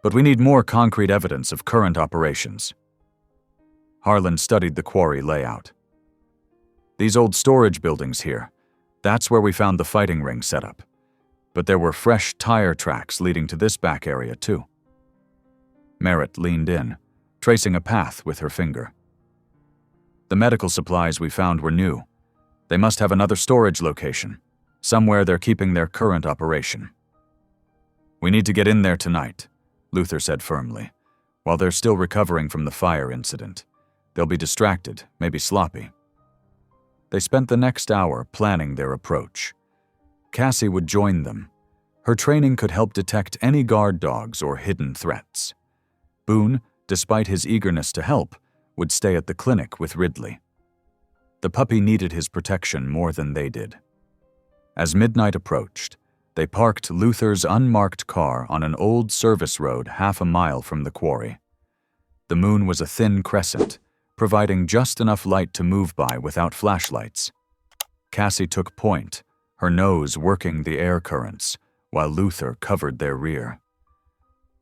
But we need more concrete evidence of current operations." Harlan studied the quarry layout. "These old storage buildings here, that's where we found the fighting ring set up. But there were fresh tire tracks leading to this back area too." Merritt leaned in, tracing a path with her finger. "The medical supplies we found were new. They must have another storage location, somewhere they're keeping their current operation." "We need to get in there tonight," Luther said firmly. "While they're still recovering from the fire incident. They'll be distracted, maybe sloppy." They spent the next hour planning their approach. Cassie would join them. Her training could help detect any guard dogs or hidden threats. Boone, despite his eagerness to help, would stay at the clinic with Ridley. The puppy needed his protection more than they did. As midnight approached, they parked Luther's unmarked car on an old service road half a mile from the quarry. The moon was a thin crescent, providing just enough light to move by without flashlights. Cassie took point, her nose working the air currents, while Luther covered their rear.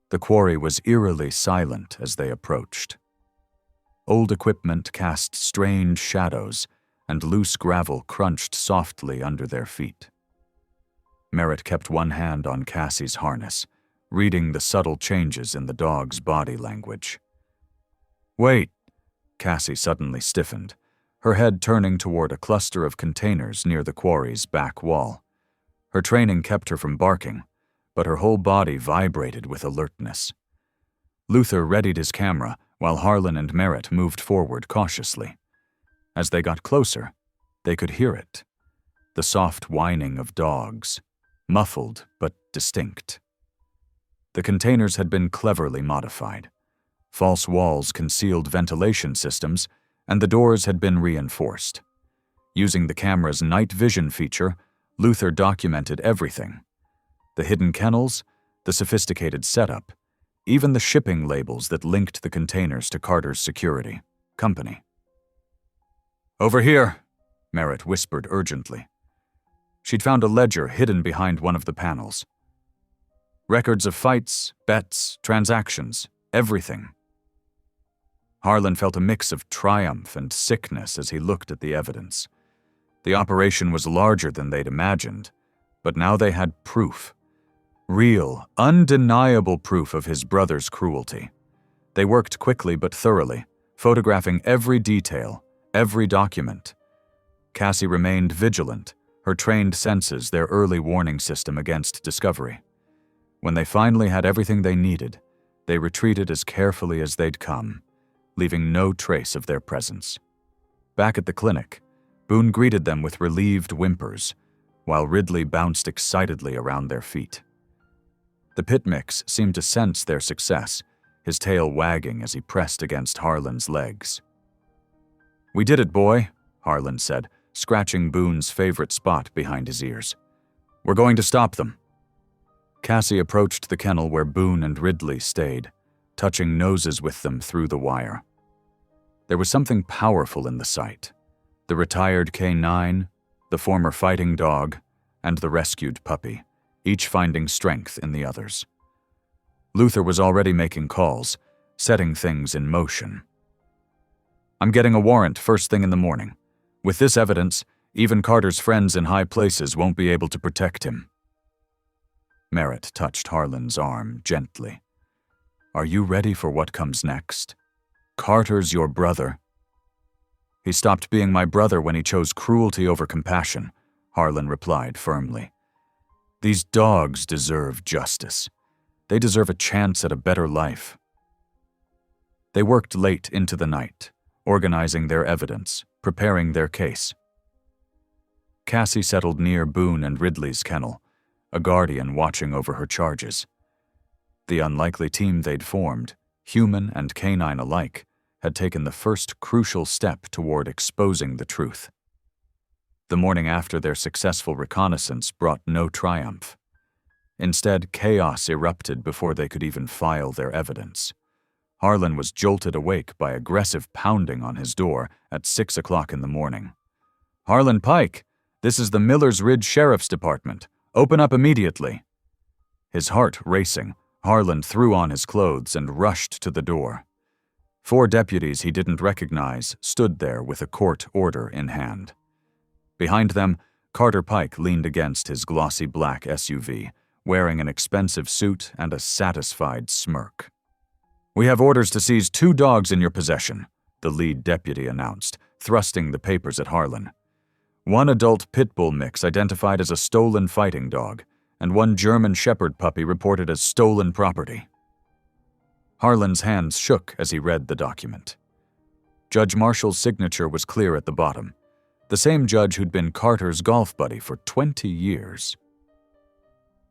The quarry was eerily silent as they approached. Old equipment cast strange shadows, and loose gravel crunched softly under their feet. Merritt kept one hand on Cassie's harness, reading the subtle changes in the dog's body language. "Wait!" Cassie suddenly stiffened, her head turning toward a cluster of containers near the quarry's back wall. Her training kept her from barking, but her whole body vibrated with alertness. Luther readied his camera while Harlan and Merritt moved forward cautiously. As they got closer, they could hear it, the soft whining of dogs, muffled but distinct. The containers had been cleverly modified. False walls concealed ventilation systems, and the doors had been reinforced. Using the camera's night vision feature, Luther documented everything: the hidden kennels, the sophisticated setup, even the shipping labels that linked the containers to Carter's security company. "Over here," Merritt whispered urgently. She'd found a ledger hidden behind one of the panels. Records of fights, bets, transactions, everything. Harlan felt a mix of triumph and sickness as he looked at the evidence. The operation was larger than they'd imagined, but now they had proof. Real, undeniable proof of his brother's cruelty. They worked quickly but thoroughly, photographing every detail, every document. Cassie remained vigilant, her trained senses their early warning system against discovery. When they finally had everything they needed, they retreated as carefully as they'd come, leaving no trace of their presence. Back at the clinic, Boone greeted them with relieved whimpers, while Ridley bounced excitedly around their feet. The pit mix seemed to sense their success, his tail wagging as he pressed against Harlan's legs. "We did it, boy," Harlan said, scratching Boone's favorite spot behind his ears. "We're going to stop them." Cassie approached the kennel where Boone and Ridley stayed, touching noses with them through the wire. There was something powerful in the sight: the retired K9, the former fighting dog, and the rescued puppy, each finding strength in the others. Luther was already making calls, setting things in motion. "I'm getting a warrant first thing in the morning. With this evidence, even Carter's friends in high places won't be able to protect him." Merritt touched Harlan's arm gently. "Are you ready for what comes next? Carter's your brother." "He stopped being my brother when he chose cruelty over compassion," Harlan replied firmly. "These dogs deserve justice. They deserve a chance at a better life." They worked late into the night, organizing their evidence, preparing their case. Cassie settled near Boone and Ridley's kennel, a guardian watching over her charges. The unlikely team they'd formed, human and canine alike, had taken the first crucial step toward exposing the truth. The morning after their successful reconnaissance brought no triumph. Instead, chaos erupted before they could even file their evidence. Harlan was jolted awake by aggressive pounding on his door at 6 o'clock in the morning. "Harlan Pike, this is the Millers Ridge Sheriff's Department. Open up immediately." His heart racing, Harlan threw on his clothes and rushed to the door. 4 deputies he didn't recognize stood there with a court order in hand. Behind them, Carter Pike leaned against his glossy black SUV, wearing an expensive suit and a satisfied smirk. "We have orders to seize 2 dogs in your possession," the lead deputy announced, thrusting the papers at Harlan. "1 adult pit bull mix identified as a stolen fighting dog, and 1 German shepherd puppy reported as stolen property." Harlan's hands shook as he read the document. Judge Marshall's signature was clear at the bottom, the same judge who'd been Carter's golf buddy for 20 years.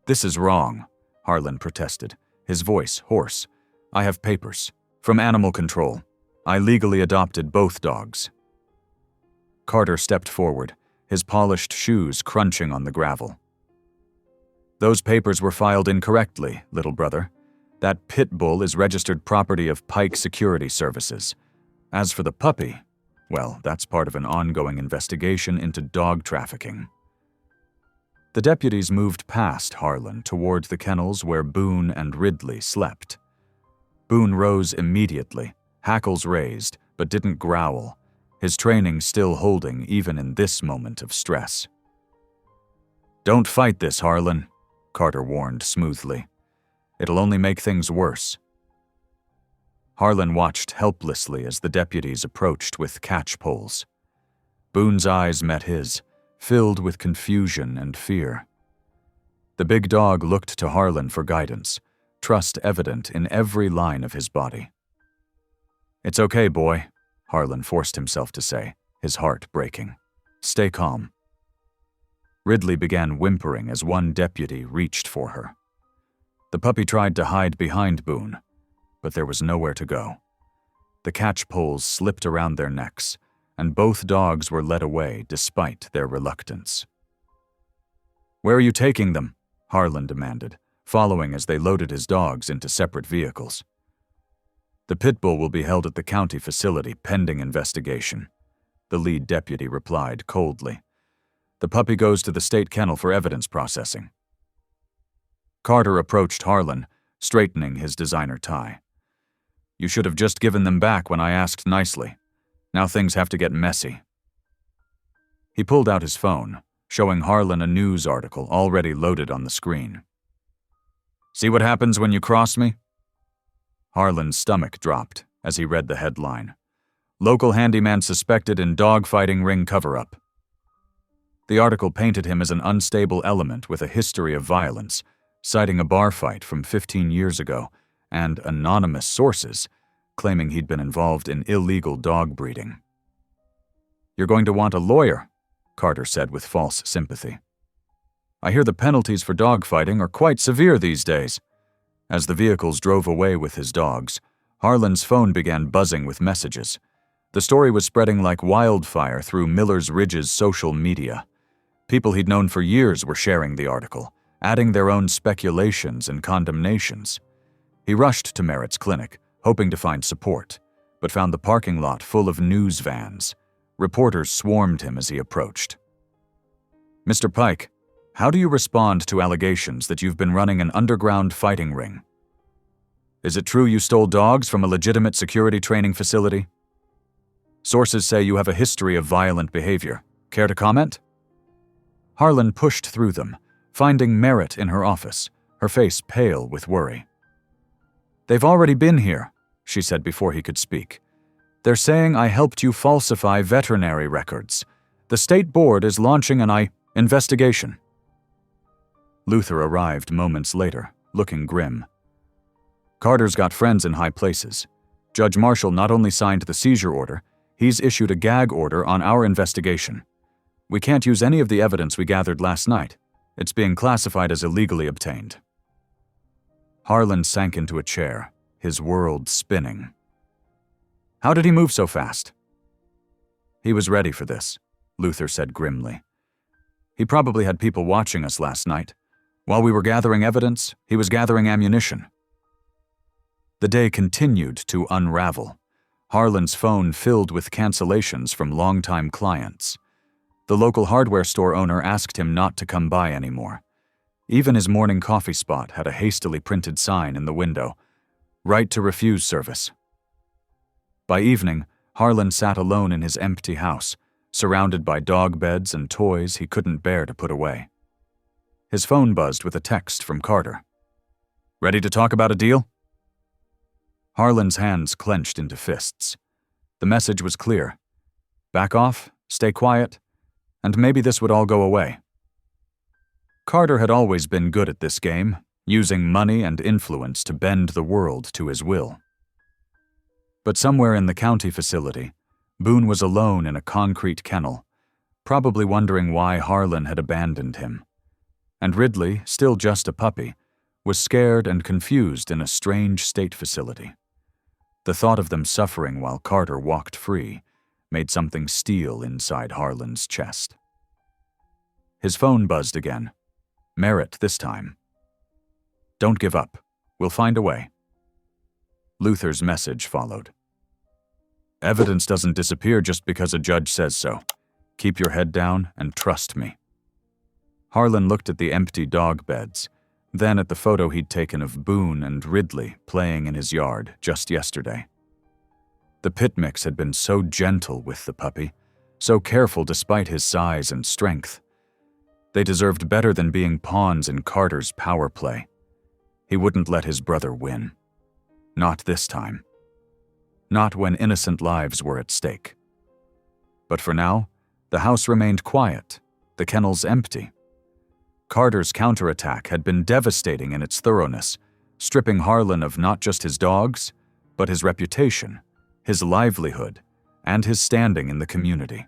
"This is wrong," Harlan protested, his voice hoarse. "I have papers. From animal control. I legally adopted both dogs." Carter stepped forward, his polished shoes crunching on the gravel. "Those papers were filed incorrectly, little brother. That pit bull is registered property of Pike Security Services. As for the puppy, well, that's part of an ongoing investigation into dog trafficking." The deputies moved past Harlan toward the kennels where Boone and Ridley slept. Boone rose immediately, hackles raised, but didn't growl, his training still holding even in this moment of stress. "Don't fight this, Harlan," Carter warned smoothly. "It'll only make things worse." Harlan watched helplessly as the deputies approached with catch poles. Boone's eyes met his, filled with confusion and fear. The big dog looked to Harlan for guidance, trust evident in every line of his body. "It's okay, boy," Harlan forced himself to say, his heart breaking. "Stay calm." Ridley began whimpering as one deputy reached for her. The puppy tried to hide behind Boone, but there was nowhere to go. The catch poles slipped around their necks, and both dogs were led away despite their reluctance. "Where are you taking them?" Harlan demanded, following as they loaded his dogs into separate vehicles. "The pit bull will be held at the county facility pending investigation," the lead deputy replied coldly. "The puppy goes to the state kennel for evidence processing." Carter approached Harlan, straightening his designer tie. "You should have just given them back when I asked nicely. Now things have to get messy." He pulled out his phone, showing Harlan a news article already loaded on the screen. "See what happens when you cross me?" Harlan's stomach dropped as he read the headline. "Local handyman suspected in dogfighting ring cover-up." The article painted him as an unstable element with a history of violence, citing a bar fight from 15 years ago and anonymous sources claiming he'd been involved in illegal dog breeding. "You're going to want a lawyer," Carter said with false sympathy. "I hear the penalties for dogfighting are quite severe these days." As the vehicles drove away with his dogs, Harlan's phone began buzzing with messages. The story was spreading like wildfire through Miller's Ridge's social media. People he'd known for years were sharing the article, adding their own speculations and condemnations. He rushed to Merritt's clinic, hoping to find support, but found the parking lot full of news vans. Reporters swarmed him as he approached. "Mr. Pike, how do you respond to allegations that you've been running an underground fighting ring? Is it true you stole dogs from a legitimate security training facility? Sources say you have a history of violent behavior. Care to comment?" Harlan pushed through them, finding Merritt in her office, her face pale with worry. "They've already been here," she said before he could speak. "They're saying I helped you falsify veterinary records. The state board is launching an investigation." Luther arrived moments later, looking grim. "Carter's got friends in high places. Judge Marshall not only signed the seizure order, he's issued a gag order on our investigation. We can't use any of the evidence we gathered last night. It's being classified as illegally obtained." Harlan sank into a chair, his world spinning. "How did he move so fast?" "He was ready for this," Luther said grimly. "He probably had people watching us last night. While we were gathering evidence, he was gathering ammunition." The day continued to unravel. Harlan's phone filled with cancellations from longtime clients. The local hardware store owner asked him not to come by anymore. Even his morning coffee spot had a hastily printed sign in the window, "Right to refuse service." By evening, Harlan sat alone in his empty house, surrounded by dog beds and toys he couldn't bear to put away. His phone buzzed with a text from Carter. "Ready to talk about a deal?" Harlan's hands clenched into fists. The message was clear. Back off, stay quiet, and maybe this would all go away. Carter had always been good at this game, using money and influence to bend the world to his will. But somewhere in the county facility, Boone was alone in a concrete kennel, probably wondering why Harlan had abandoned him. And Ridley, still just a puppy, was scared and confused in a strange state facility. The thought of them suffering while Carter walked free, made something steel inside Harlan's chest. His phone buzzed again. Merritt this time. "Don't give up. We'll find a way." Luther's message followed. "Evidence doesn't disappear just because a judge says so. Keep your head down and trust me." Harlan looked at the empty dog beds, then at the photo he'd taken of Boone and Ridley playing in his yard just yesterday. The pit mix had been so gentle with the puppy, so careful despite his size and strength. They deserved better than being pawns in Carter's power play. He wouldn't let his brother win. Not this time. Not when innocent lives were at stake. But for now, the house remained quiet, the kennels empty. Carter's counterattack had been devastating in its thoroughness, stripping Harlan of not just his dogs, but his reputation, his livelihood, and his standing in the community.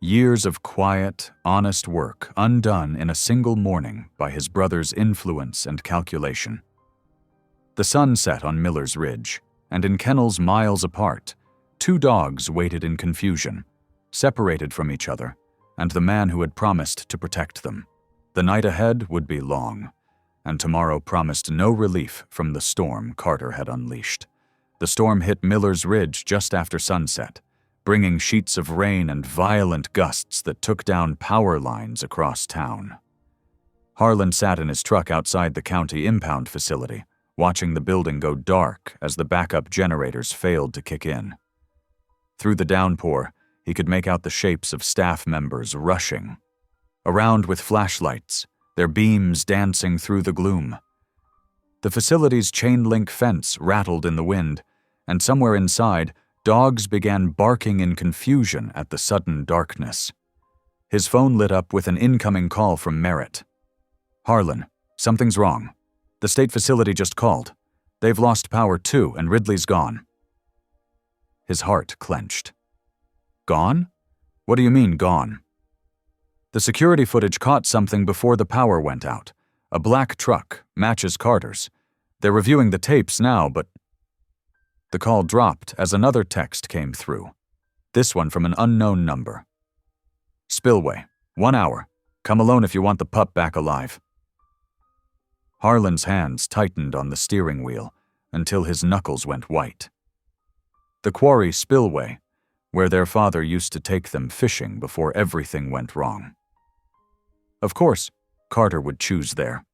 Years of quiet, honest work undone in a single morning by his brother's influence and calculation. The sun set on Miller's Ridge, and in kennels miles apart, two dogs waited in confusion, separated from each other, and the man who had promised to protect them. The night ahead would be long, and tomorrow promised no relief from the storm Carter had unleashed. The storm hit Miller's Ridge just after sunset, bringing sheets of rain and violent gusts that took down power lines across town. Harlan sat in his truck outside the county impound facility, watching the building go dark as the backup generators failed to kick in. Through the downpour, he could make out the shapes of staff members rushing, around with flashlights, their beams dancing through the gloom. The facility's chain-link fence rattled in the wind, and somewhere inside, dogs began barking in confusion at the sudden darkness. His phone lit up with an incoming call from Merritt. "Harlan, something's wrong. The state facility just called. They've lost power too, and Ridley's gone." His heart clenched. "Gone? What do you mean, gone?" "The security footage caught something before the power went out. A black truck, matches Carter's. They're reviewing the tapes now, but..." The call dropped as another text came through, this one from an unknown number. "Spillway, 1 hour. Come alone if you want the pup back alive." Harlan's hands tightened on the steering wheel until his knuckles went white. The quarry Spillway, where their father used to take them fishing before everything went wrong. Of course, Carter would choose there.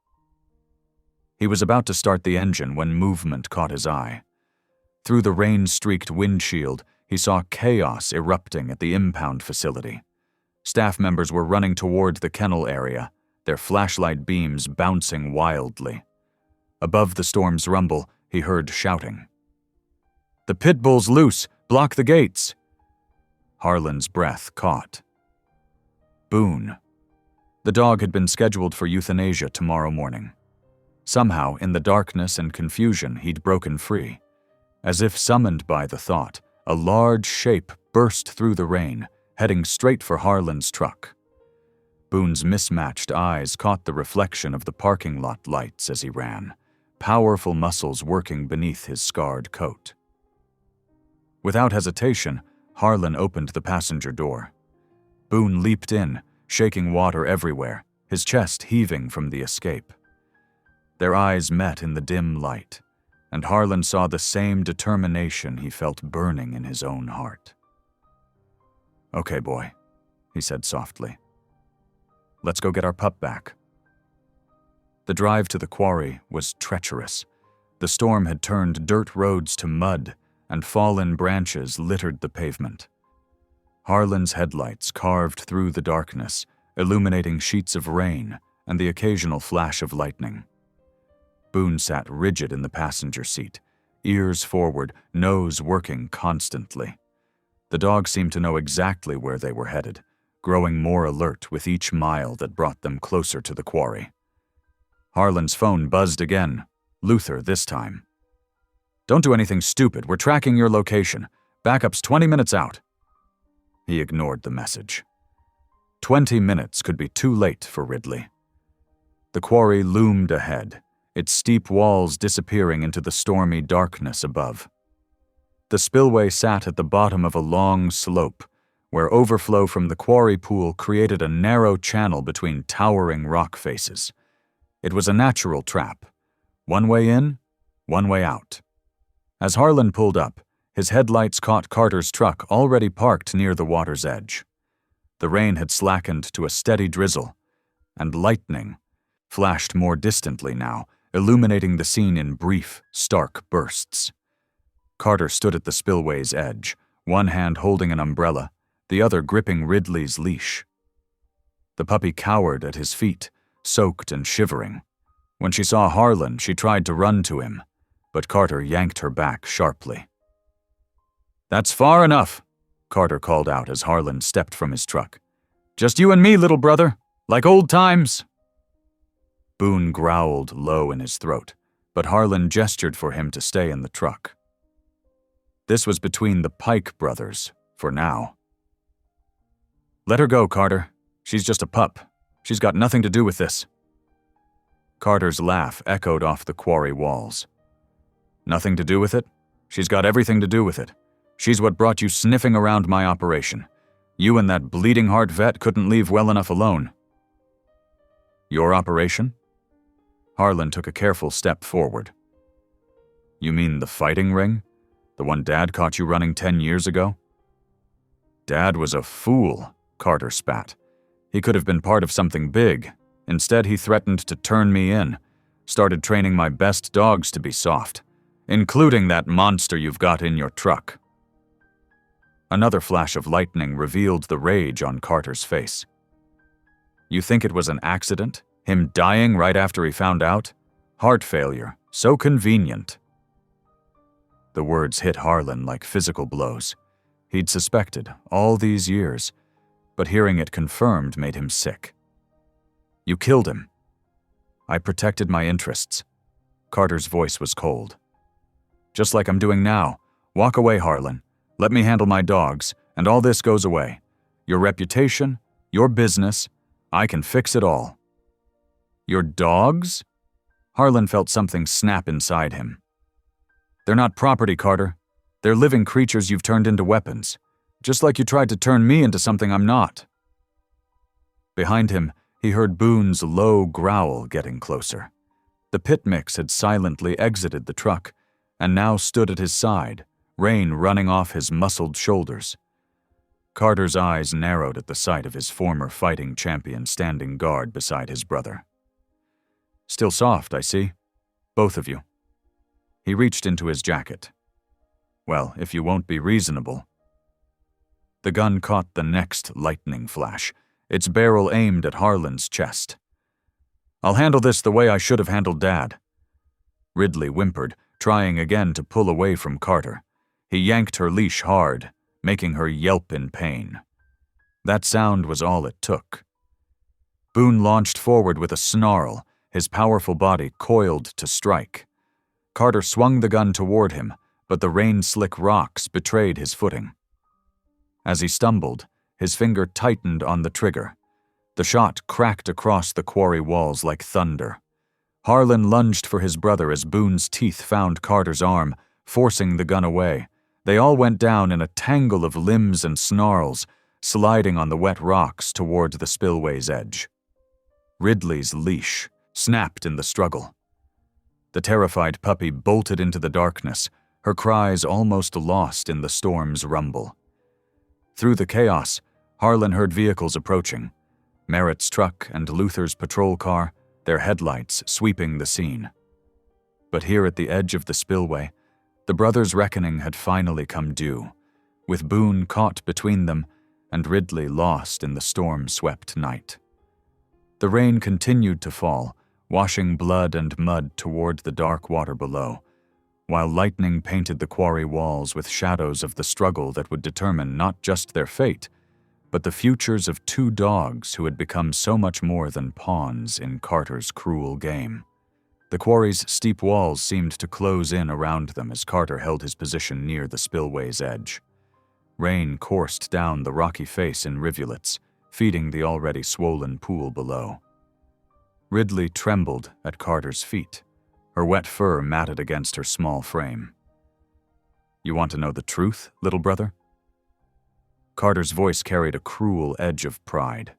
He was about to start the engine when movement caught his eye. Through the rain-streaked windshield, he saw chaos erupting at the impound facility. Staff members were running toward the kennel area, their flashlight beams bouncing wildly. Above the storm's rumble, he heard shouting. "The pit bull's loose! Block the gates!" Harlan's breath caught. Boone. The dog had been scheduled for euthanasia tomorrow morning. Somehow, in the darkness and confusion, he'd broken free. As if summoned by the thought, a large shape burst through the rain, heading straight for Harlan's truck. Boone's mismatched eyes caught the reflection of the parking lot lights as he ran, powerful muscles working beneath his scarred coat. Without hesitation, Harlan opened the passenger door. Boone leaped in, shaking water everywhere, his chest heaving from the escape. Their eyes met in the dim light, and Harlan saw the same determination he felt burning in his own heart. "Okay, boy," he said softly. "Let's go get our pup back." The drive to the quarry was treacherous. The storm had turned dirt roads to mud, and fallen branches littered the pavement. Harlan's headlights carved through the darkness, illuminating sheets of rain and the occasional flash of lightning. Boone sat rigid in the passenger seat, ears forward, nose working constantly. The dog seemed to know exactly where they were headed, growing more alert with each mile that brought them closer to the quarry. Harlan's phone buzzed again, Luther this time. "Don't do anything stupid. We're tracking your location. Backup's 20 minutes out." He ignored the message. 20 minutes could be too late for Ridley. The quarry loomed ahead, its steep walls disappearing into the stormy darkness above. The spillway sat at the bottom of a long slope, where overflow from the quarry pool created a narrow channel between towering rock faces. It was a natural trap. One way in, one way out. As Harlan pulled up, his headlights caught Carter's truck already parked near the water's edge. The rain had slackened to a steady drizzle, and lightning flashed more distantly now, illuminating the scene in brief, stark bursts. Carter stood at the spillway's edge, one hand holding an umbrella, the other gripping Ridley's leash. The puppy cowered at his feet, soaked and shivering. When she saw Harlan, she tried to run to him, but Carter yanked her back sharply. "That's far enough," Carter called out as Harlan stepped from his truck. "Just you and me, little brother, like old times." Boone growled low in his throat, but Harlan gestured for him to stay in the truck. This was between the Pike brothers, for now. "Let her go, Carter. She's just a pup. She's got nothing to do with this." Carter's laugh echoed off the quarry walls. "Nothing to do with it? She's got everything to do with it. She's what brought you sniffing around my operation. You and that bleeding heart vet couldn't leave well enough alone." "Your operation?" Harlan took a careful step forward. "You mean the fighting ring? The one Dad caught you running 10 years ago?" "Dad was a fool," Carter spat. "He could have been part of something big. Instead, he threatened to turn me in, started training my best dogs to be soft, including that monster you've got in your truck." Another flash of lightning revealed the rage on Carter's face. "You think it was an accident? Him dying right after he found out? Heart failure, so convenient." The words hit Harlan like physical blows. He'd suspected all these years, but hearing it confirmed made him sick. "You killed him." "I protected my interests." Carter's voice was cold. "Just like I'm doing now. Walk away, Harlan. Let me handle my dogs, and all this goes away. Your reputation, your business, I can fix it all." "Your dogs?" Harlan felt something snap inside him. "They're not property, Carter. They're living creatures you've turned into weapons, just like you tried to turn me into something I'm not." Behind him, he heard Boone's low growl getting closer. The pit mix had silently exited the truck, and now stood at his side, rain running off his muscled shoulders. Carter's eyes narrowed at the sight of his former fighting champion standing guard beside his brother. "Still soft, I see. Both of you." He reached into his jacket. "Well, if you won't be reasonable." The gun caught the next lightning flash, its barrel aimed at Harlan's chest. "I'll handle this the way I should have handled Dad." Ridley whimpered, trying again to pull away from Carter. He yanked her leash hard, making her yelp in pain. That sound was all it took. Boone launched forward with a snarl, his powerful body coiled to strike. Carter swung the gun toward him, but the rain-slick rocks betrayed his footing. As he stumbled, his finger tightened on the trigger. The shot cracked across the quarry walls like thunder. Harlan lunged for his brother as Boone's teeth found Carter's arm, forcing the gun away. They all went down in a tangle of limbs and snarls, sliding on the wet rocks toward the spillway's edge. Ridley's leash snapped in the struggle. The terrified puppy bolted into the darkness, her cries almost lost in the storm's rumble. Through the chaos, Harlan heard vehicles approaching. Merritt's truck and Luther's patrol car, their headlights sweeping the scene. But here at the edge of the spillway, the brothers' reckoning had finally come due, with Boone caught between them and Ridley lost in the storm-swept night. The rain continued to fall, washing blood and mud toward the dark water below, while lightning painted the quarry walls with shadows of the struggle that would determine not just their fate, but the futures of two dogs who had become so much more than pawns in Carter's cruel game. The quarry's steep walls seemed to close in around them as Carter held his position near the spillway's edge. Rain coursed down the rocky face in rivulets, feeding the already swollen pool below. Ridley trembled at Carter's feet, her wet fur matted against her small frame. You want to know the truth, little brother? Carter's voice carried a cruel edge of pride.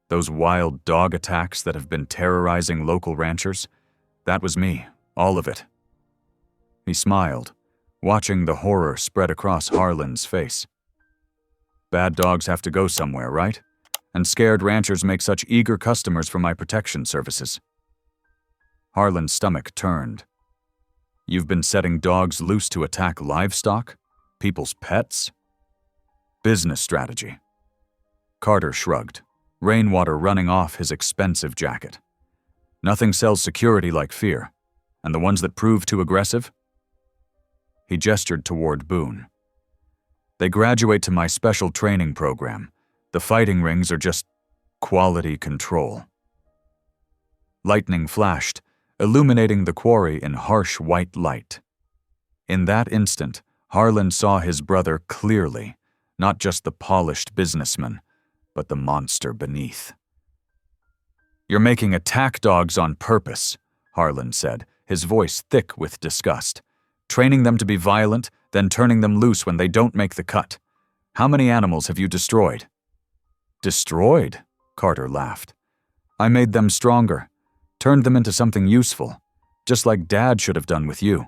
Those wild dog attacks that have been terrorizing local ranchers, that was me, all of it. He smiled, watching the horror spread across Harlan's face. Bad dogs have to go somewhere, right? And scared ranchers make such eager customers for my protection services. Harlan's stomach turned. You've been setting dogs loose to attack livestock? People's pets? Business strategy. Carter shrugged, rainwater running off his expensive jacket. Nothing sells security like fear, and the ones that prove too aggressive? He gestured toward Boone. They graduate to my special training program. The fighting rings are just quality control. Lightning flashed, illuminating the quarry in harsh white light. In that instant, Harlan saw his brother clearly, not just the polished businessman, but the monster beneath. You're making attack dogs on purpose, Harlan said, his voice thick with disgust. Training them to be violent, then turning them loose when they don't make the cut. How many animals have you destroyed? Destroyed? Carter laughed. I made them stronger, turned them into something useful, just like Dad should have done with you.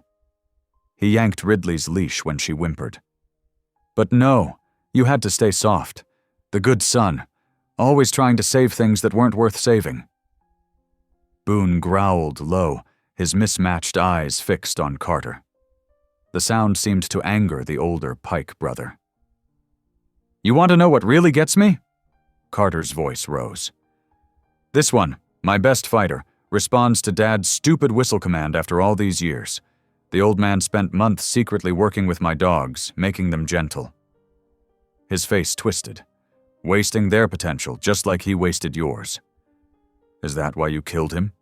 He yanked Ridley's leash when she whimpered. But no, you had to stay soft. The good son, always trying to save things that weren't worth saving. Boone growled low, his mismatched eyes fixed on Carter. The sound seemed to anger the older Pike brother. You want to know what really gets me? Carter's voice rose. This one, my best fighter, responds to Dad's stupid whistle command after all these years. The old man spent months secretly working with my dogs, making them gentle. His face twisted, wasting their potential just like he wasted yours. Is that why you killed him?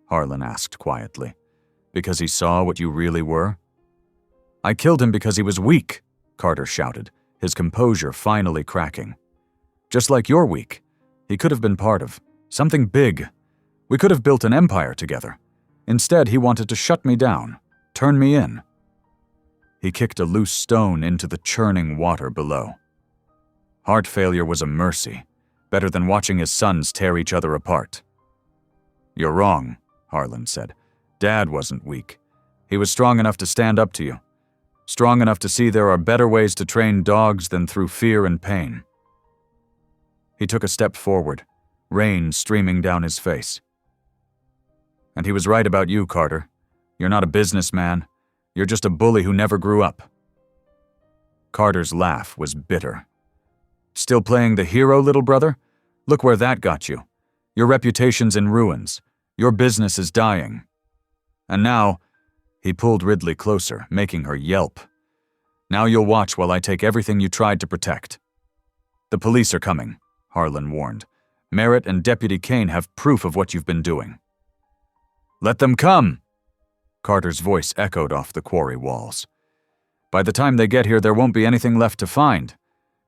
Harlan asked quietly. Because he saw what you really were? I killed him because he was weak, Carter shouted, his composure finally cracking. Just like you're weak. He could have been part of something big. We could have built an empire together. Instead, he wanted to shut me down, turn me in. He kicked a loose stone into the churning water below. Heart failure was a mercy, better than watching his sons tear each other apart. You're wrong, Harlan said. Dad wasn't weak. He was strong enough to stand up to you. Strong enough to see there are better ways to train dogs than through fear and pain. He took a step forward, rain streaming down his face. And he was right about you, Carter. You're not a businessman. You're just a bully who never grew up. Carter's laugh was bitter. Still playing the hero, little brother? Look where that got you. Your reputation's in ruins. Your business is dying. And now, he pulled Ridley closer, making her yelp. Now you'll watch while I take everything you tried to protect. The police are coming, Harlan warned. Merritt and Deputy Kane have proof of what you've been doing. Let them come! Carter's voice echoed off the quarry walls. By the time they get here, there won't be anything left to find.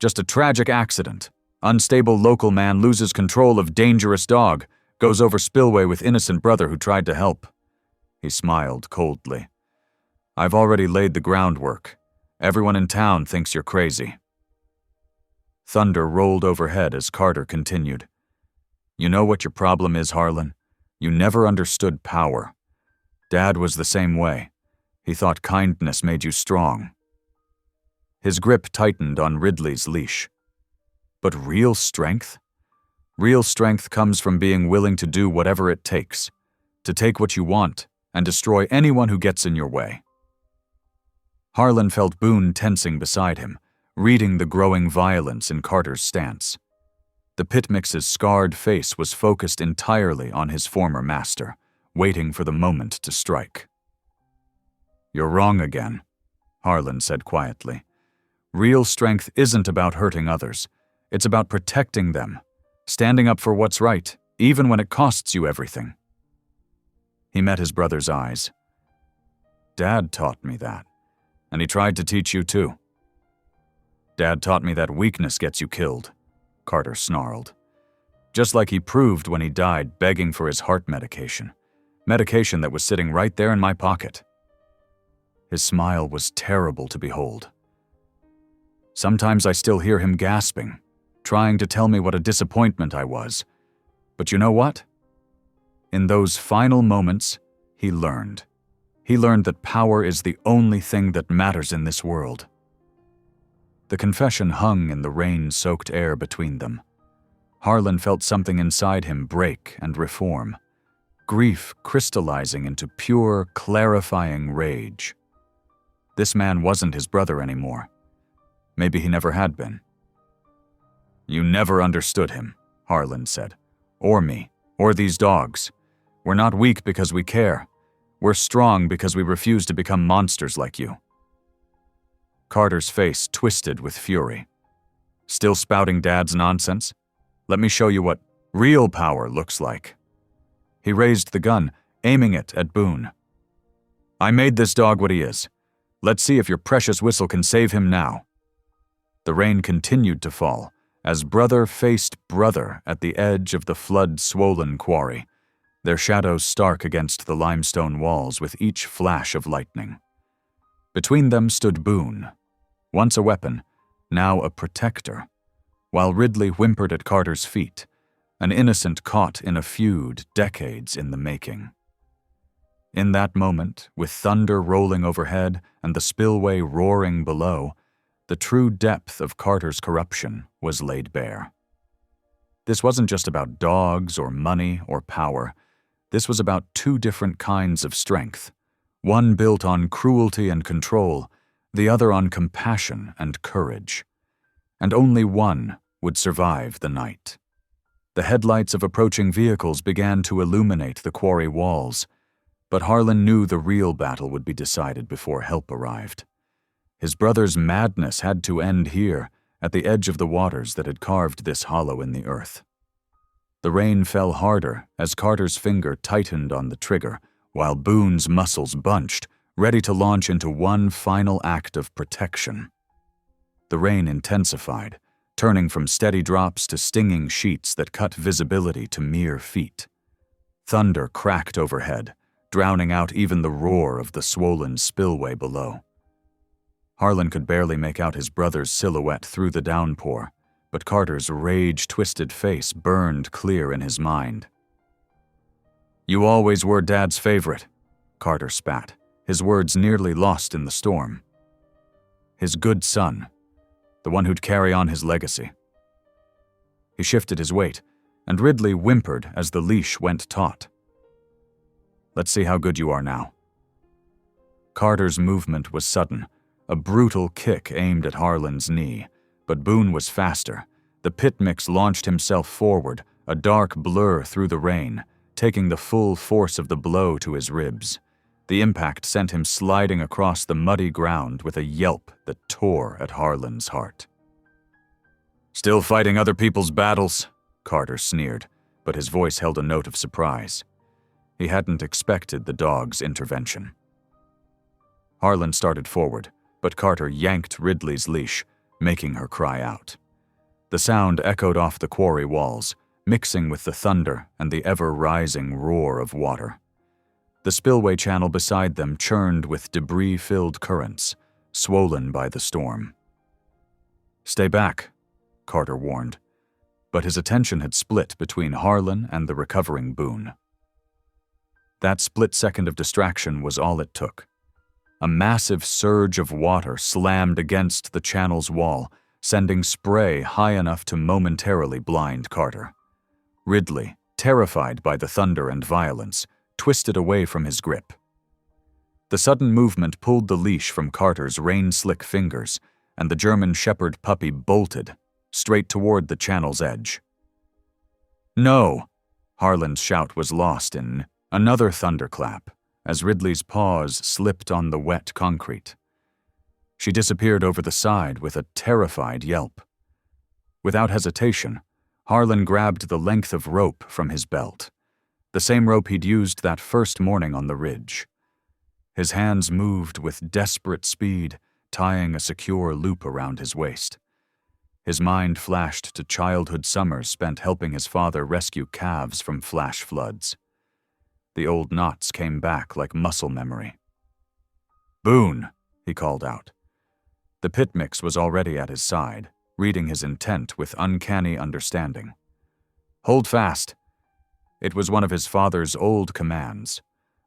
Just a tragic accident. Unstable local man loses control of dangerous dog, goes over spillway with innocent brother who tried to help. He smiled coldly. I've already laid the groundwork. Everyone in town thinks you're crazy. Thunder rolled overhead as Carter continued. You know what your problem is, Harlan? You never understood power. Dad was the same way. He thought kindness made you strong. His grip tightened on Ridley's leash. But real strength? Real strength comes from being willing to do whatever it takes, to take what you want and destroy anyone who gets in your way. Harlan felt Boone tensing beside him, reading the growing violence in Carter's stance. The pitmix's scarred face was focused entirely on his former master, waiting for the moment to strike. You're wrong again, Harlan said quietly. Real strength isn't about hurting others. It's about protecting them, standing up for what's right, even when it costs you everything. He met his brother's eyes. Dad taught me that, and he tried to teach you too. Dad taught me that weakness gets you killed, Carter snarled. Just like he proved when he died begging for his heart medication that was sitting right there in my pocket. His smile was terrible to behold. Sometimes I still hear him gasping, trying to tell me what a disappointment I was. But you know what? In those final moments, he learned. He learned that power is the only thing that matters in this world. The confession hung in the rain-soaked air between them. Harlan felt something inside him break and reform, grief crystallizing into pure, clarifying rage. This man wasn't his brother anymore. Maybe he never had been. "You never understood him," Harlan said. "Or me, or these dogs. We're not weak because we care. We're strong because we refuse to become monsters like you." Carter's face twisted with fury. "Still spouting Dad's nonsense? Let me show you what real power looks like." He raised the gun, aiming it at Boone. "I made this dog what he is. Let's see if your precious whistle can save him now." The rain continued to fall as brother faced brother at the edge of the flood-swollen quarry, their shadows stark against the limestone walls with each flash of lightning. Between them stood Boone, once a weapon, now a protector, while Ridley whimpered at Carter's feet, an innocent caught in a feud decades in the making. In that moment, with thunder rolling overhead and the spillway roaring below, the true depth of Carter's corruption was laid bare. This wasn't just about dogs or money or power. This was about two different kinds of strength, one built on cruelty and control, the other on compassion and courage. And only one would survive the night. The headlights of approaching vehicles began to illuminate the quarry walls, but Harlan knew the real battle would be decided before help arrived. His brother's madness had to end here, at the edge of the waters that had carved this hollow in the earth. The rain fell harder as Carter's finger tightened on the trigger, while Boone's muscles bunched, ready to launch into one final act of protection. The rain intensified, turning from steady drops to stinging sheets that cut visibility to mere feet. Thunder cracked overhead, drowning out even the roar of the swollen spillway below. Harlan could barely make out his brother's silhouette through the downpour, but Carter's rage-twisted face burned clear in his mind. "You always were Dad's favorite," Carter spat, his words nearly lost in the storm. His good son, the one who'd carry on his legacy. He shifted his weight, and Ridley whimpered as the leash went taut. "Let's see how good you are now." Carter's movement was sudden, a brutal kick aimed at Harlan's knee, but Boone was faster. The pit mix launched himself forward, a dark blur through the rain, taking the full force of the blow to his ribs. The impact sent him sliding across the muddy ground with a yelp that tore at Harlan's heart. "Still fighting other people's battles?" Carter sneered, but his voice held a note of surprise. He hadn't expected the dog's intervention. Harlan started forward, but Carter yanked Ridley's leash, making her cry out. The sound echoed off the quarry walls, mixing with the thunder and the ever-rising roar of water. The spillway channel beside them churned with debris-filled currents, swollen by the storm. "Stay back," Carter warned, but his attention had split between Harlan and the recovering Boone. That split second of distraction was all it took. A massive surge of water slammed against the channel's wall, sending spray high enough to momentarily blind Carter. Ridley, terrified by the thunder and violence, twisted away from his grip. The sudden movement pulled the leash from Carter's rain-slick fingers, and the German Shepherd puppy bolted, straight toward the channel's edge. "No!" Harlan's shout was lost in another thunderclap, as Ridley's paws slipped on the wet concrete. She disappeared over the side with a terrified yelp. Without hesitation, Harlan grabbed the length of rope from his belt, the same rope he'd used that first morning on the ridge. His hands moved with desperate speed, tying a secure loop around his waist. His mind flashed to childhood summers spent helping his father rescue calves from flash floods. The old knots came back like muscle memory. "Boone," he called out. The pit mix was already at his side, reading his intent with uncanny understanding. "Hold fast." It was one of his father's old commands,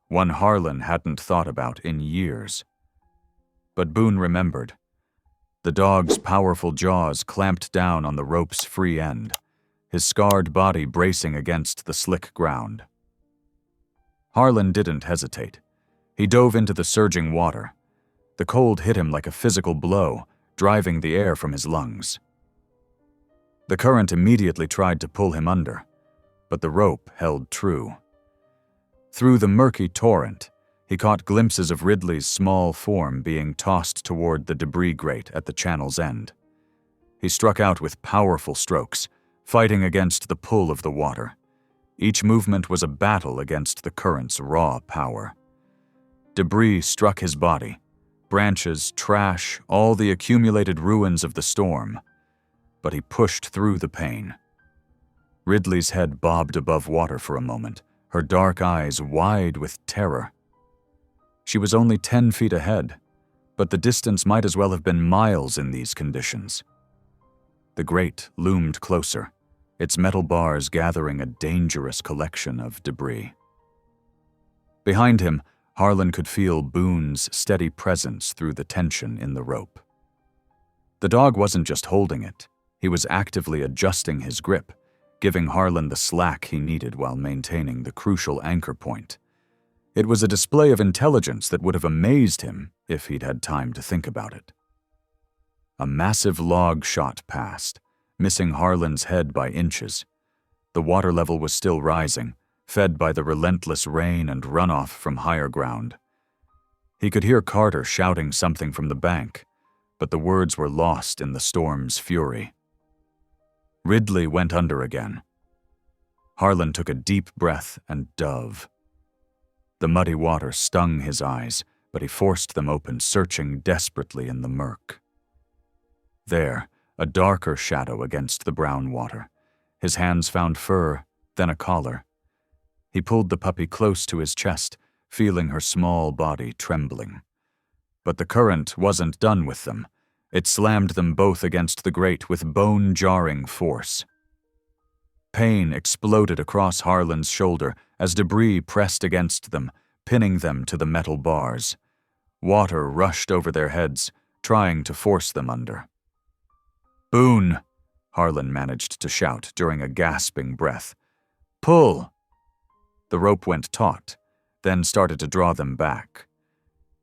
one Harlan hadn't thought about in years. But Boone remembered. The dog's powerful jaws clamped down on the rope's free end, his scarred body bracing against the slick ground. Harlan didn't hesitate. He dove into the surging water. The cold hit him like a physical blow, driving the air from his lungs. The current immediately tried to pull him under, but the rope held true. Through the murky torrent, he caught glimpses of Ridley's small form being tossed toward the debris grate at the channel's end. He struck out with powerful strokes, fighting against the pull of the water. Each movement was a battle against the current's raw power. Debris struck his body, branches, trash, all the accumulated ruins of the storm. But he pushed through the pain. Ridley's head bobbed above water for a moment, her dark eyes wide with terror. She was only 10 feet ahead, but the distance might as well have been miles in these conditions. The grate loomed closer, its metal bars gathering a dangerous collection of debris. Behind him, Harlan could feel Boone's steady presence through the tension in the rope. The dog wasn't just holding it, he was actively adjusting his grip, giving Harlan the slack he needed while maintaining the crucial anchor point. It was a display of intelligence that would have amazed him if he'd had time to think about it. A massive log shot past, missing Harlan's head by inches. The water level was still rising, fed by the relentless rain and runoff from higher ground. He could hear Carter shouting something from the bank, but the words were lost in the storm's fury. Ridley went under again. Harlan took a deep breath and dove. The muddy water stung his eyes, but he forced them open, searching desperately in the murk. There, a darker shadow against the brown water. His hands found fur, then a collar. He pulled the puppy close to his chest, feeling her small body trembling. But the current wasn't done with them. It slammed them both against the grate with bone-jarring force. Pain exploded across Harlan's shoulder as debris pressed against them, pinning them to the metal bars. Water rushed over their heads, trying to force them under. "Boone!" Harlan managed to shout during a gasping breath. "Pull!" The rope went taut, then started to draw them back.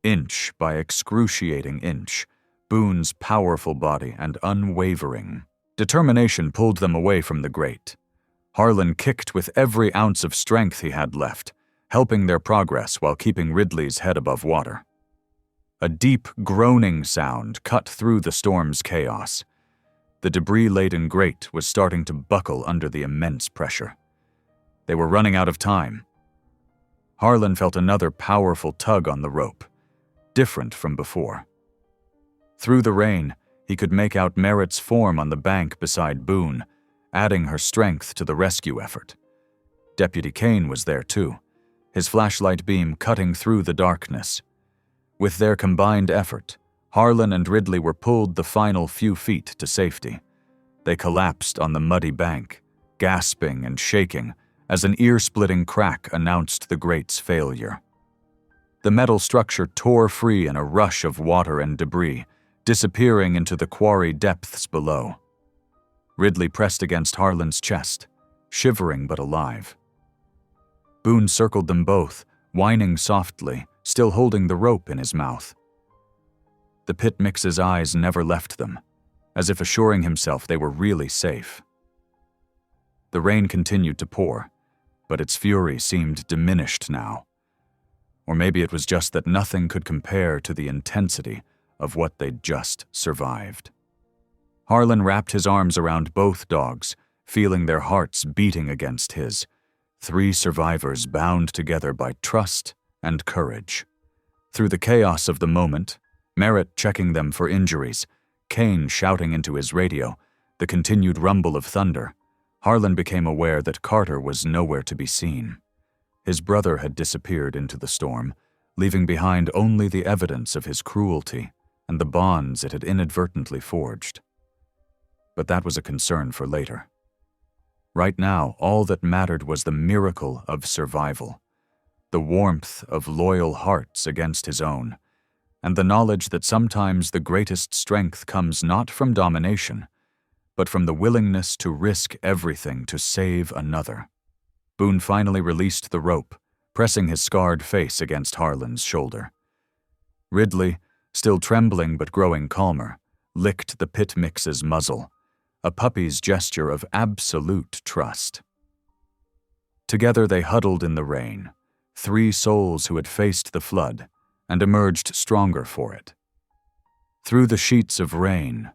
Inch by excruciating inch, Boone's powerful body and unwavering determination pulled them away from the grate. Harlan kicked with every ounce of strength he had left, helping their progress while keeping Ridley's head above water. A deep, groaning sound cut through the storm's chaos. The debris-laden grate was starting to buckle under the immense pressure. They were running out of time. Harlan felt another powerful tug on the rope, different from before. Through the rain, he could make out Merritt's form on the bank beside Boone, adding her strength to the rescue effort. Deputy Kane was there too, his flashlight beam cutting through the darkness. With their combined effort, Harlan and Ridley were pulled the final few feet to safety. They collapsed on the muddy bank, gasping and shaking as an ear-splitting crack announced the grate's failure. The metal structure tore free in a rush of water and debris, disappearing into the quarry depths below. Ridley pressed against Harlan's chest, shivering but alive. Boone circled them both, whining softly, still holding the rope in his mouth. The pit mix's eyes never left them, as if assuring himself they were really safe. The rain continued to pour, but its fury seemed diminished now. Or maybe it was just that nothing could compare to the intensity of what they'd just survived. Harlan wrapped his arms around both dogs, feeling their hearts beating against his. 3 survivors bound together by trust and courage. Through the chaos of the moment, Merritt checking them for injuries, Kane shouting into his radio, the continued rumble of thunder, Harlan became aware that Carter was nowhere to be seen. His brother had disappeared into the storm, leaving behind only the evidence of his cruelty and the bonds it had inadvertently forged. But that was a concern for later. Right now, all that mattered was the miracle of survival, the warmth of loyal hearts against his own, and the knowledge that sometimes the greatest strength comes not from domination, but from the willingness to risk everything to save another. Boone finally released the rope, pressing his scarred face against Harlan's shoulder. Ridley, still trembling but growing calmer, licked the pit mix's muzzle, a puppy's gesture of absolute trust. Together they huddled in the rain, three souls who had faced the flood and emerged stronger for it. Through the sheets of rain,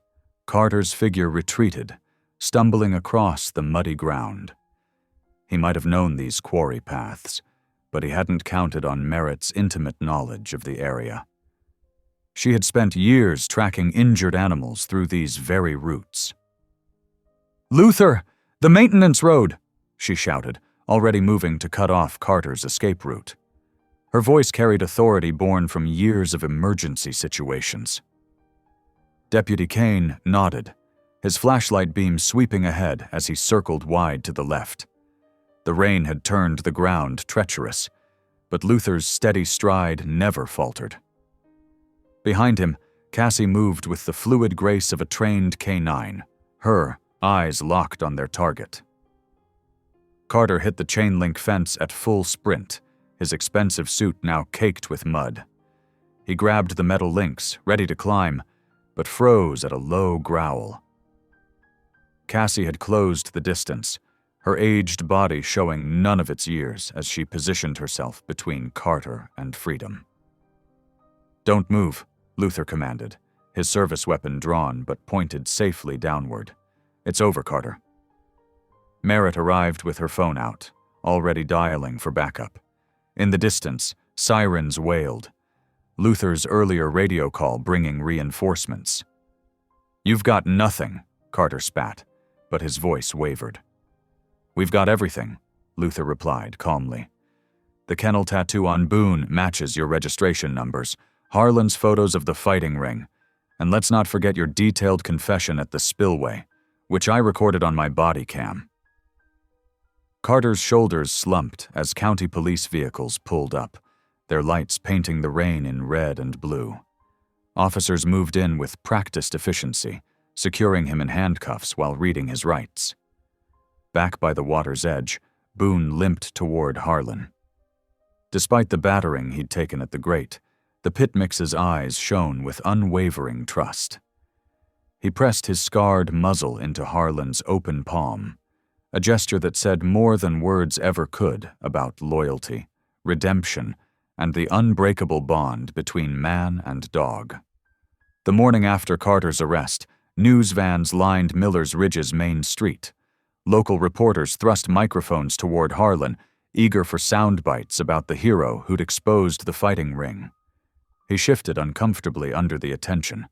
Carter's figure retreated, stumbling across the muddy ground. He might have known these quarry paths, but he hadn't counted on Merritt's intimate knowledge of the area. She had spent years tracking injured animals through these very routes. "Luther! The maintenance road!" she shouted, already moving to cut off Carter's escape route. Her voice carried authority born from years of emergency situations. Deputy Kane nodded, his flashlight beam sweeping ahead as he circled wide to the left. The rain had turned the ground treacherous, but Luther's steady stride never faltered. Behind him, Cassie moved with the fluid grace of a trained canine, her eyes locked on their target. Carter hit the chain-link fence at full sprint, his expensive suit now caked with mud. He grabbed the metal links, ready to climb, but froze at a low growl. Cassie had closed the distance, her aged body showing none of its years as she positioned herself between Carter and freedom. "Don't move," Luther commanded, his service weapon drawn but pointed safely downward. "It's over, Carter." Merritt arrived with her phone out, already dialing for backup. In the distance, sirens wailed, Luther's earlier radio call bringing reinforcements. "You've got nothing," Carter spat, but his voice wavered. "We've got everything," Luther replied calmly. "The kennel tattoo on Boone matches your registration numbers, Harlan's photos of the fighting ring, and let's not forget your detailed confession at the spillway, which I recorded on my body cam." Carter's shoulders slumped as county police vehicles pulled up, their lights painting the rain in red and blue. Officers moved in with practiced efficiency, securing him in handcuffs while reading his rights. Back by the water's edge, Boone limped toward Harlan. Despite the battering he'd taken at the grate, the pit mix's eyes shone with unwavering trust. He pressed his scarred muzzle into Harlan's open palm, a gesture that said more than words ever could about loyalty, redemption, and the unbreakable bond between man and dog. The morning after Carter's arrest, news vans lined Miller's Ridge's main street. Local reporters thrust microphones toward Harlan, eager for sound bites about the hero who'd exposed the fighting ring. He shifted uncomfortably under the attention,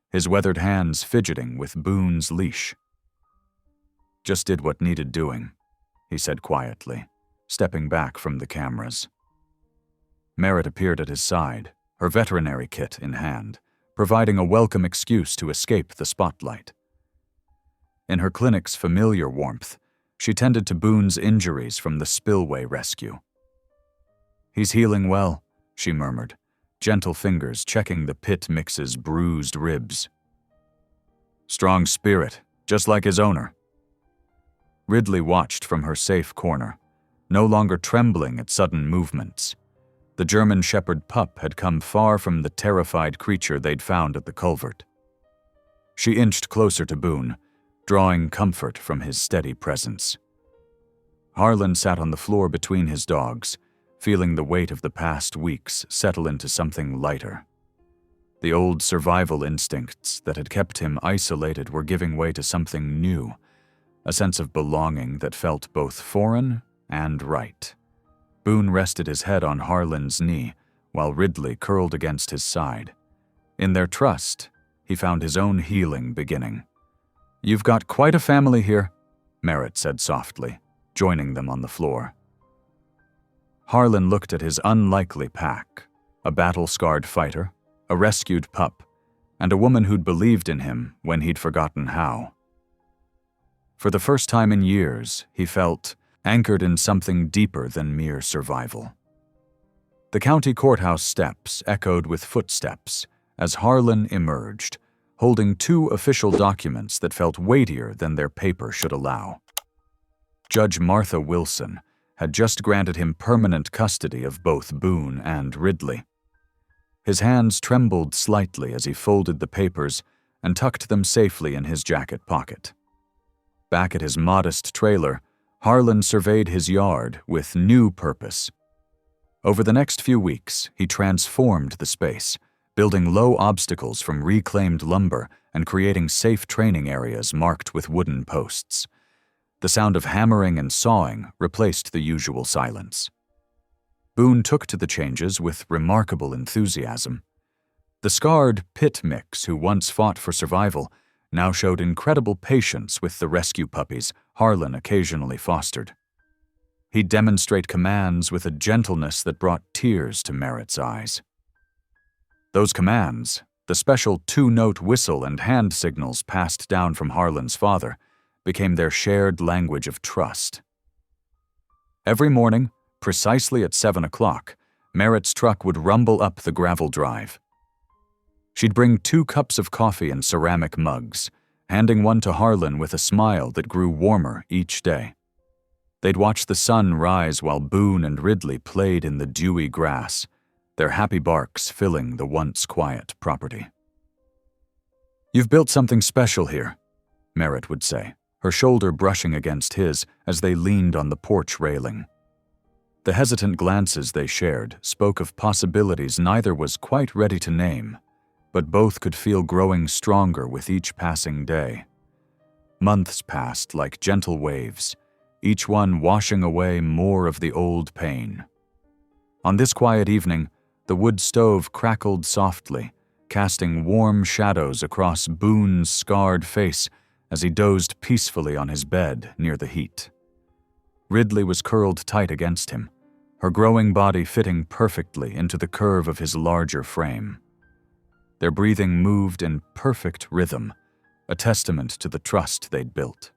his weathered hands fidgeting with Boone's leash. "Just did what needed doing," he said quietly, stepping back from the cameras. Merritt appeared at his side, her veterinary kit in hand, providing a welcome excuse to escape the spotlight. In her clinic's familiar warmth, she tended to Boone's injuries from the spillway rescue. "He's healing well," she murmured, gentle fingers checking the pit mix's bruised ribs. "Strong spirit, just like his owner." Ridley watched from her safe corner, no longer trembling at sudden movements. The German Shepherd pup had come far from the terrified creature they'd found at the culvert. She inched closer to Boone, drawing comfort from his steady presence. Harlan sat on the floor between his dogs, feeling the weight of the past weeks settle into something lighter. The old survival instincts that had kept him isolated were giving way to something new, a sense of belonging that felt both foreign and right. Boone rested his head on Harlan's knee, while Ridley curled against his side. In their trust, he found his own healing beginning. "You've got quite a family here," Merritt said softly, joining them on the floor. Harlan looked at his unlikely pack, a battle-scarred fighter, a rescued pup, and a woman who'd believed in him when he'd forgotten how. For the first time in years, he felt anchored in something deeper than mere survival. The county courthouse steps echoed with footsteps as Harlan emerged, holding 2 official documents that felt weightier than their paper should allow. Judge Martha Wilson had just granted him permanent custody of both Boone and Ridley. His hands trembled slightly as he folded the papers and tucked them safely in his jacket pocket. Back at his modest trailer, Harlan surveyed his yard with new purpose. Over the next few weeks, he transformed the space, building low obstacles from reclaimed lumber and creating safe training areas marked with wooden posts. The sound of hammering and sawing replaced the usual silence. Boone took to the changes with remarkable enthusiasm. The scarred pit mix who once fought for survival now showed incredible patience with the rescue puppies Harlan occasionally fostered. He'd demonstrate commands with a gentleness that brought tears to Merritt's eyes. Those commands, the special 2-note whistle and hand signals passed down from Harlan's father, became their shared language of trust. Every morning, precisely at 7 o'clock, Merritt's truck would rumble up the gravel drive. She'd bring 2 cups of coffee in ceramic mugs, handing one to Harlan with a smile that grew warmer each day. They'd watch the sun rise while Boone and Ridley played in the dewy grass, their happy barks filling the once quiet property. "You've built something special here," Merritt would say, her shoulder brushing against his as they leaned on the porch railing. The hesitant glances they shared spoke of possibilities neither was quite ready to name, but both could feel growing stronger with each passing day. Months passed like gentle waves, each one washing away more of the old pain. On this quiet evening, the wood stove crackled softly, casting warm shadows across Boone's scarred face as he dozed peacefully on his bed near the heat. Ridley was curled tight against him, her growing body fitting perfectly into the curve of his larger frame. Their breathing moved in perfect rhythm, a testament to the trust they'd built.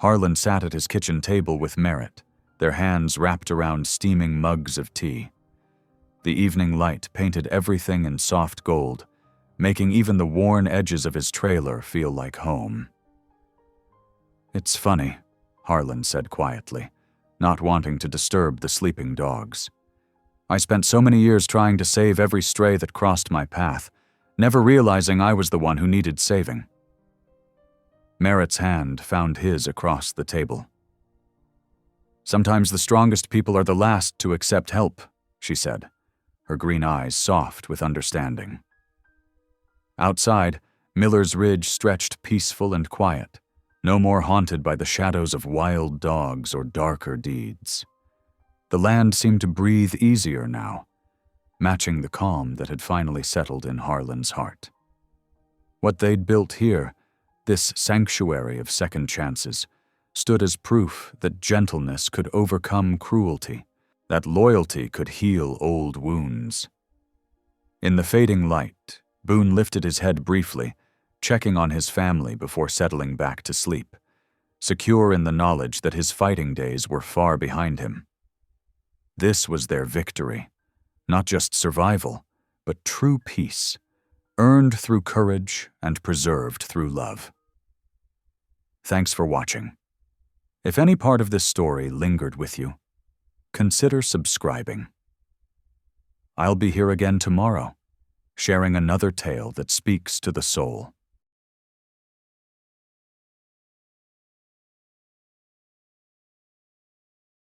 Harlan sat at his kitchen table with Merritt, their hands wrapped around steaming mugs of tea. The evening light painted everything in soft gold, making even the worn edges of his trailer feel like home. "It's funny," Harlan said quietly, not wanting to disturb the sleeping dogs. "I spent so many years trying to save every stray that crossed my path, never realizing I was the one who needed saving." Merritt's hand found his across the table. "Sometimes the strongest people are the last to accept help," she said, her green eyes soft with understanding. Outside, Miller's Ridge stretched peaceful and quiet, no more haunted by the shadows of wild dogs or darker deeds. The land seemed to breathe easier now, matching the calm that had finally settled in Harlan's heart. What they'd built here, this sanctuary of second chances, stood as proof that gentleness could overcome cruelty, that loyalty could heal old wounds. In the fading light, Boone lifted his head briefly, checking on his family before settling back to sleep, secure in the knowledge that his fighting days were far behind him. This was their victory, not just survival, but true peace, earned through courage and preserved through love. Thanks for watching. If any part of this story lingered with you, consider subscribing. I'll be here again tomorrow, sharing another tale that speaks to the soul.